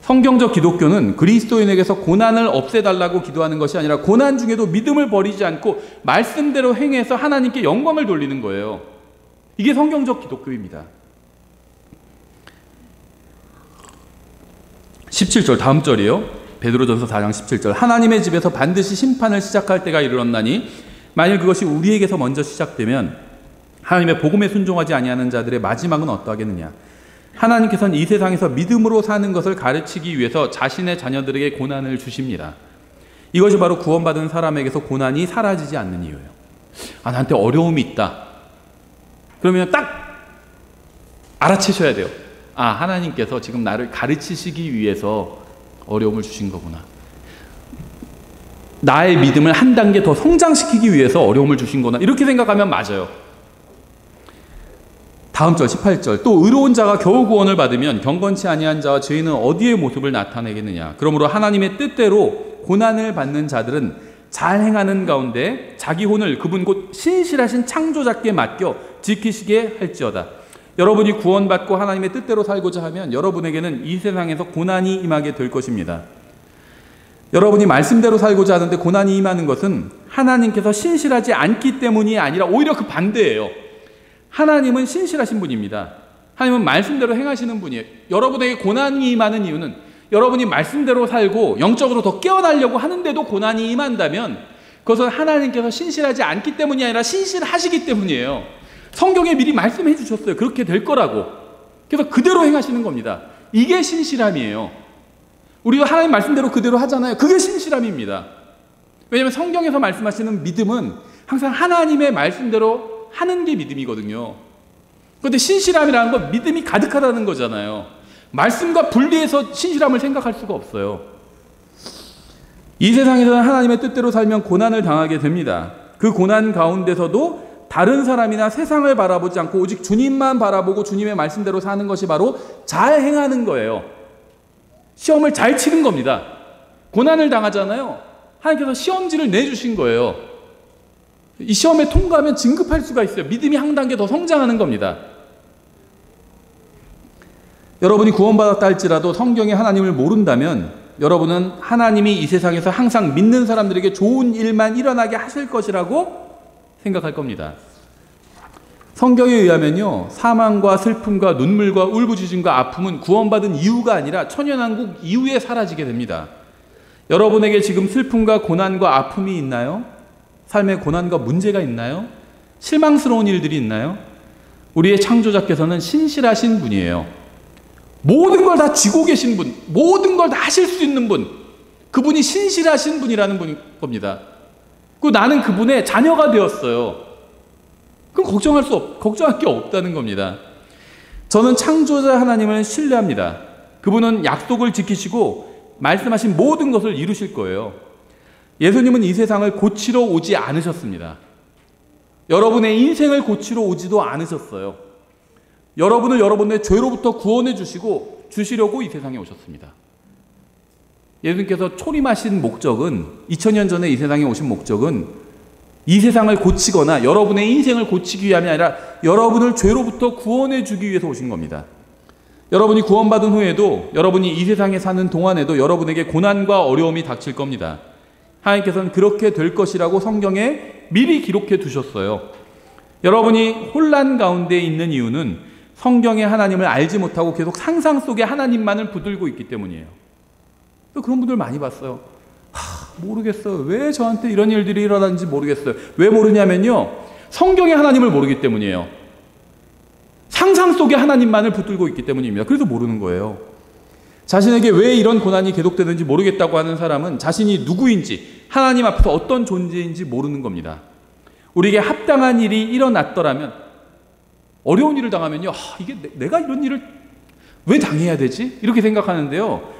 성경적 기독교는 그리스도인에게서 고난을 없애달라고 기도하는 것이 아니라 고난 중에도 믿음을 버리지 않고 말씀대로 행해서 하나님께 영광을 돌리는 거예요. 이게 성경적 기독교입니다. 17절 다음 절이에요. 베드로전서 4장 17절 하나님의 집에서 반드시 심판을 시작할 때가 이르렀나니 만일 그것이 우리에게서 먼저 시작되면 하나님의 복음에 순종하지 아니하는 자들의 마지막은 어떠하겠느냐. 하나님께서는 이 세상에서 믿음으로 사는 것을 가르치기 위해서 자신의 자녀들에게 고난을 주십니다. 이것이 바로 구원받은 사람에게서 고난이 사라지지 않는 이유예요. 나한테 어려움이 있다. 그러면 딱 알아채셔야 돼요. 하나님께서 지금 나를 가르치시기 위해서 어려움을 주신 거구나. 나의 믿음을 한 단계 더 성장시키기 위해서 어려움을 주신 거구나. 이렇게 생각하면 맞아요. 다음 절 18절 또 의로운 자가 겨우 구원을 받으면 경건치 아니한 자와 죄인은 어디에 모습을 나타내겠느냐. 그러므로 하나님의 뜻대로 고난을 받는 자들은 잘 행하는 가운데 자기 혼을 그분 곧 신실하신 창조자께 맡겨 지키시게 할지어다. 여러분이 구원받고 하나님의 뜻대로 살고자 하면 여러분에게는 이 세상에서 고난이 임하게 될 것입니다. 여러분이 말씀대로 살고자 하는데 고난이 임하는 것은 하나님께서 신실하지 않기 때문이 아니라 오히려 그 반대예요. 하나님은 신실하신 분입니다. 하나님은 말씀대로 행하시는 분이에요. 여러분에게 고난이 임하는 이유는 여러분이 말씀대로 살고 영적으로 더 깨어나려고 하는데도 고난이 임한다면 그것은 하나님께서 신실하지 않기 때문이 아니라 신실하시기 때문이에요. 성경에 미리 말씀해 주셨어요. 그렇게 될 거라고. 그래서 그대로 행하시는 겁니다. 이게 신실함이에요. 우리가 하나님 말씀대로 그대로 하잖아요. 그게 신실함입니다. 왜냐하면 성경에서 말씀하시는 믿음은 항상 하나님의 말씀대로 하는 게 믿음이거든요. 그런데 신실함이라는 건 믿음이 가득하다는 거잖아요. 말씀과 분리해서 신실함을 생각할 수가 없어요. 이 세상에서는 하나님의 뜻대로 살면 고난을 당하게 됩니다. 그 고난 가운데서도 다른 사람이나 세상을 바라보지 않고 오직 주님만 바라보고 주님의 말씀대로 사는 것이 바로 잘 행하는 거예요. 시험을 잘 치는 겁니다. 고난을 당하잖아요. 하나님께서 시험지를 내주신 거예요. 이 시험에 통과하면 진급할 수가 있어요. 믿음이 한 단계 더 성장하는 겁니다. 여러분이 구원받았다 할지라도 성경의 하나님을 모른다면 여러분은 하나님이 이 세상에서 항상 믿는 사람들에게 좋은 일만 일어나게 하실 것이라고 생각할 겁니다. 성경에 의하면요, 사망과 슬픔과 눈물과 울부짖음과 아픔은 구원받은 이유가 아니라 천연왕국 이후에 사라지게 됩니다. 여러분에게 지금 슬픔과 고난과 아픔이 있나요? 삶의 고난과 문제가 있나요? 실망스러운 일들이 있나요? 우리의 창조자께서는 신실하신 분이에요. 모든 걸 다 쥐고 계신 분, 모든 걸 다 하실 수 있는 분, 그분이 신실하신 분이라는 겁니다. 그리고 나는 그분의 자녀가 되었어요. 그럼 걱정할 게 없다는 겁니다. 저는 창조자 하나님을 신뢰합니다. 그분은 약속을 지키시고 말씀하신 모든 것을 이루실 거예요. 예수님은 이 세상을 고치러 오지 않으셨습니다. 여러분의 인생을 고치러 오지도 않으셨어요. 여러분을 여러분의 죄로부터 구원해 주시려고 이 세상에 오셨습니다. 예수님께서 초림하신 목적은 2000년 전에 이 세상에 오신 목적은 이 세상을 고치거나 여러분의 인생을 고치기 위함이 아니라 여러분을 죄로부터 구원해 주기 위해서 오신 겁니다. 여러분이 구원받은 후에도 여러분이 이 세상에 사는 동안에도 여러분에게 고난과 어려움이 닥칠 겁니다. 하나님께서는 그렇게 될 것이라고 성경에 미리 기록해 두셨어요. 여러분이 혼란 가운데 있는 이유는 성경의 하나님을 알지 못하고 계속 상상 속에 하나님만을 붙들고 있기 때문이에요. 또 그런 분들 많이 봤어요. 모르겠어요. 왜 저한테 이런 일들이 일어나는지 모르겠어요. 왜 모르냐면요, 성경의 하나님을 모르기 때문이에요. 상상 속에 하나님만을 붙들고 있기 때문입니다. 그래서 모르는 거예요. 자신에게 왜 이런 고난이 계속되는지 모르겠다고 하는 사람은 자신이 누구인지, 하나님 앞에서 어떤 존재인지 모르는 겁니다. 우리에게 합당한 일이 일어났더라면, 어려운 일을 당하면요, 이게 내가 이런 일을 왜 당해야 되지? 이렇게 생각하는데요,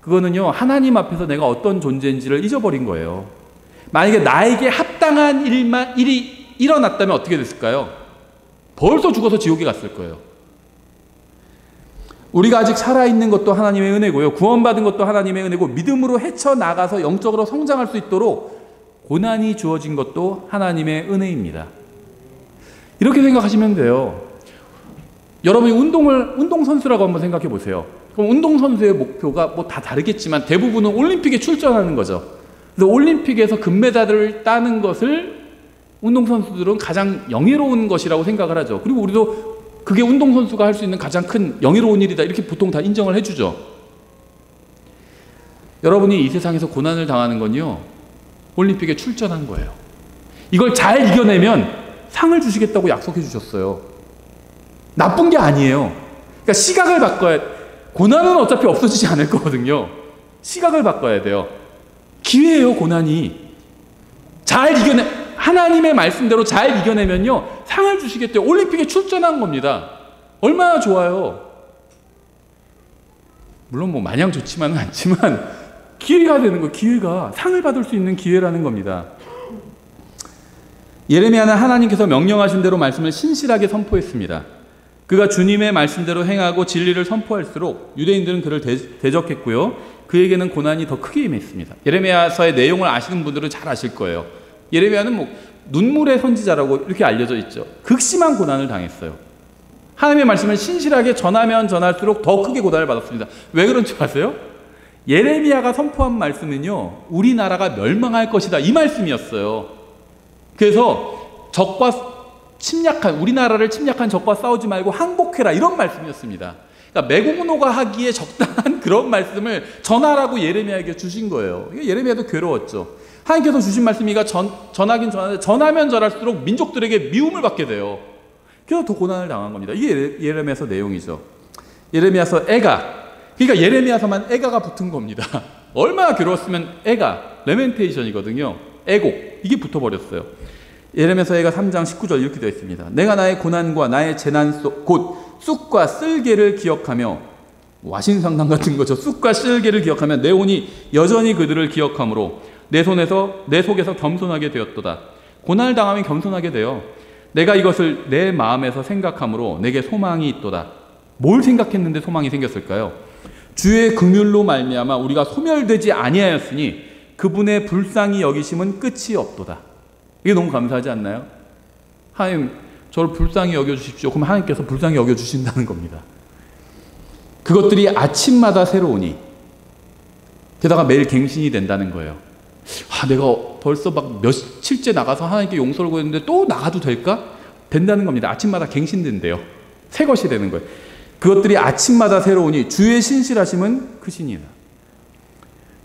그거는요, 하나님 앞에서 내가 어떤 존재인지를 잊어버린 거예요. 만약에 나에게 합당한 일이 일어났다면 어떻게 됐을까요? 벌써 죽어서 지옥에 갔을 거예요. 우리가 아직 살아있는 것도 하나님의 은혜고요, 구원받은 것도 하나님의 은혜고, 믿음으로 헤쳐나가서 영적으로 성장할 수 있도록 고난이 주어진 것도 하나님의 은혜입니다. 이렇게 생각하시면 돼요. 여러분이 운동선수라고 한번 생각해 보세요. 그럼 운동선수의 목표가 뭐 다 다르겠지만 대부분은 올림픽에 출전하는 거죠. 그래서 올림픽에서 금메달을 따는 것을 운동선수들은 가장 영예로운 것이라고 생각을 하죠. 그리고 우리도 그게 운동선수가 할 수 있는 가장 큰 영예로운 일이다, 이렇게 보통 다 인정을 해주죠. 여러분이 이 세상에서 고난을 당하는 건요, 올림픽에 출전한 거예요. 이걸 잘 이겨내면 상을 주시겠다고 약속해 주셨어요. 나쁜 게 아니에요. 그러니까 시각을 바꿔야, 고난은 어차피 없어지지 않을 거거든요. 시각을 바꿔야 돼요. 기회예요, 고난이. 하나님의 말씀대로 잘 이겨내면요, 상을 주시겠대요. 올림픽에 출전한 겁니다. 얼마나 좋아요. 물론 뭐 마냥 좋지만은 않지만 기회가 되는 거예요. 기회가, 상을 받을 수 있는 기회라는 겁니다. 예레미야는 하나님께서 명령하신 대로 말씀을 신실하게 선포했습니다. 그가 주님의 말씀대로 행하고 진리를 선포할수록 유대인들은 그를 대적했고요, 그에게는 고난이 더 크게 임했습니다. 예레미야서의 내용을 아시는 분들은 잘 아실 거예요. 예레미야는 뭐 눈물의 선지자라고 이렇게 알려져 있죠. 극심한 고난을 당했어요. 하나님의 말씀을 신실하게 전하면 전할수록 더 크게 고난을 받았습니다. 왜 그런 줄 아세요? 예레미야가 선포한 말씀은요, 우리나라가 멸망할 것이다, 이 말씀이었어요. 그래서 우리나라를 침략한 적과 싸우지 말고 항복해라, 이런 말씀이었습니다. 그러니까 매국노가 하기에 적당한 그런 말씀을 전하라고 예레미야에게 주신 거예요. 예레미야도 괴로웠죠. 하나님께서 주신 말씀이 전하긴 전하는데 전하면 전할수록 민족들에게 미움을 받게 돼요. 그래서 더 고난을 당한 겁니다. 이게 예레미야서 내용이죠. 예레미야서 그러니까 예레미야서만 애가가 붙은 겁니다. 얼마나 괴로웠으면 레멘테이션이거든요. 애곡, 이게 붙어버렸어요. 예레미야서 애가 3장 19절 이렇게 되어 있습니다. 내가 나의 고난과 나의 재난 곧 쑥과 쓸개를 기억하며, 와신상담 같은 거죠. 쑥과 쓸개를 기억하며 내 혼이 여전히 그들을 기억하므로 내 속에서 겸손하게 되었도다. 고난을 당하면 겸손하게 돼요. 내가 이것을 내 마음에서 생각하므로 내게 소망이 있도다. 뭘 생각했는데 소망이 생겼을까요? 주의 긍휼로 말미암아 우리가 소멸되지 아니하였으니 그분의 불쌍히 여기심은 끝이 없도다. 이게 너무 감사하지 않나요? 하나님, 저를 불쌍히 여겨주십시오. 그럼 하나님께서 불쌍히 여겨주신다는 겁니다. 그것들이 아침마다 새로우니, 게다가 매일 갱신이 된다는 거예요. 내가 벌써 막 며칠째 나가서 하나님께 용서를 구했는데 또 나가도 될까? 된다는 겁니다. 아침마다 갱신된대요. 새 것이 되는 거예요. 그것들이 아침마다 새로우니 주의 신실하심은 크시니라.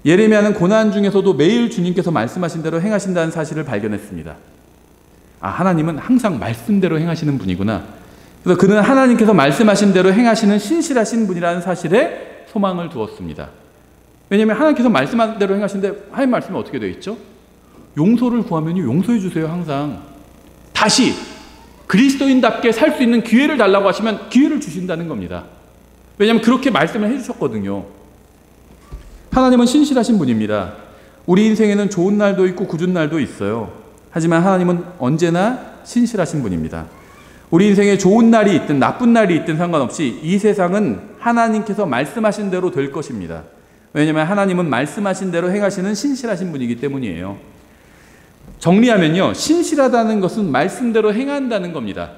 예레미야는 고난 중에서도 매일 주님께서 말씀하신 대로 행하신다는 사실을 발견했습니다. 하나님은 항상 말씀대로 행하시는 분이구나. 그래서 그는 하나님께서 말씀하신 대로 행하시는 신실하신 분이라는 사실에 소망을 두었습니다. 왜냐하면 하나님께서 말씀한 대로 행하시는데, 하나님 말씀은 어떻게 되어 있죠? 용서를 구하면 용서해 주세요. 항상 다시 그리스도인답게 살 수 있는 기회를 달라고 하시면 기회를 주신다는 겁니다. 왜냐하면 그렇게 말씀을 해주셨거든요. 하나님은 신실하신 분입니다. 우리 인생에는 좋은 날도 있고 굳은 날도 있어요. 하지만 하나님은 언제나 신실하신 분입니다. 우리 인생에 좋은 날이 있든 나쁜 날이 있든 상관없이 이 세상은 하나님께서 말씀하신 대로 될 것입니다. 왜냐하면 하나님은 말씀하신 대로 행하시는 신실하신 분이기 때문이에요. 정리하면요, 신실하다는 것은 말씀대로 행한다는 겁니다.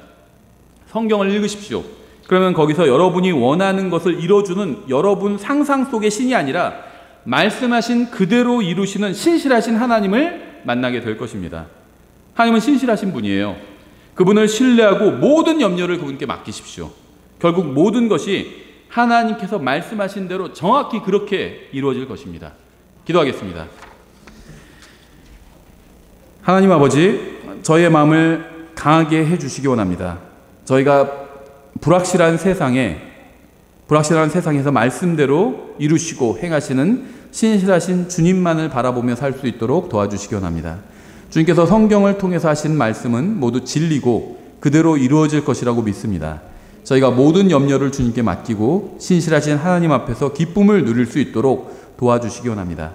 성경을 읽으십시오. 그러면 거기서 여러분이 원하는 것을 이뤄주는 여러분 상상 속의 신이 아니라 말씀하신 그대로 이루시는 신실하신 하나님을 만나게 될 것입니다. 하나님은 신실하신 분이에요. 그분을 신뢰하고 모든 염려를 그분께 맡기십시오. 결국 모든 것이 하나님께서 말씀하신 대로 정확히 그렇게 이루어질 것입니다. 기도하겠습니다. 하나님 아버지, 저희의 마음을 강하게 해주시기 원합니다. 저희가 불확실한 세상에서 말씀대로 이루시고 행하시는 신실하신 주님만을 바라보며 살 수 있도록 도와주시기 원합니다. 주님께서 성경을 통해서 하신 말씀은 모두 진리고 그대로 이루어질 것이라고 믿습니다. 저희가 모든 염려를 주님께 맡기고 신실하신 하나님 앞에서 기쁨을 누릴 수 있도록 도와주시기 원합니다.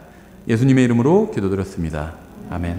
예수님의 이름으로 기도드렸습니다. 아멘.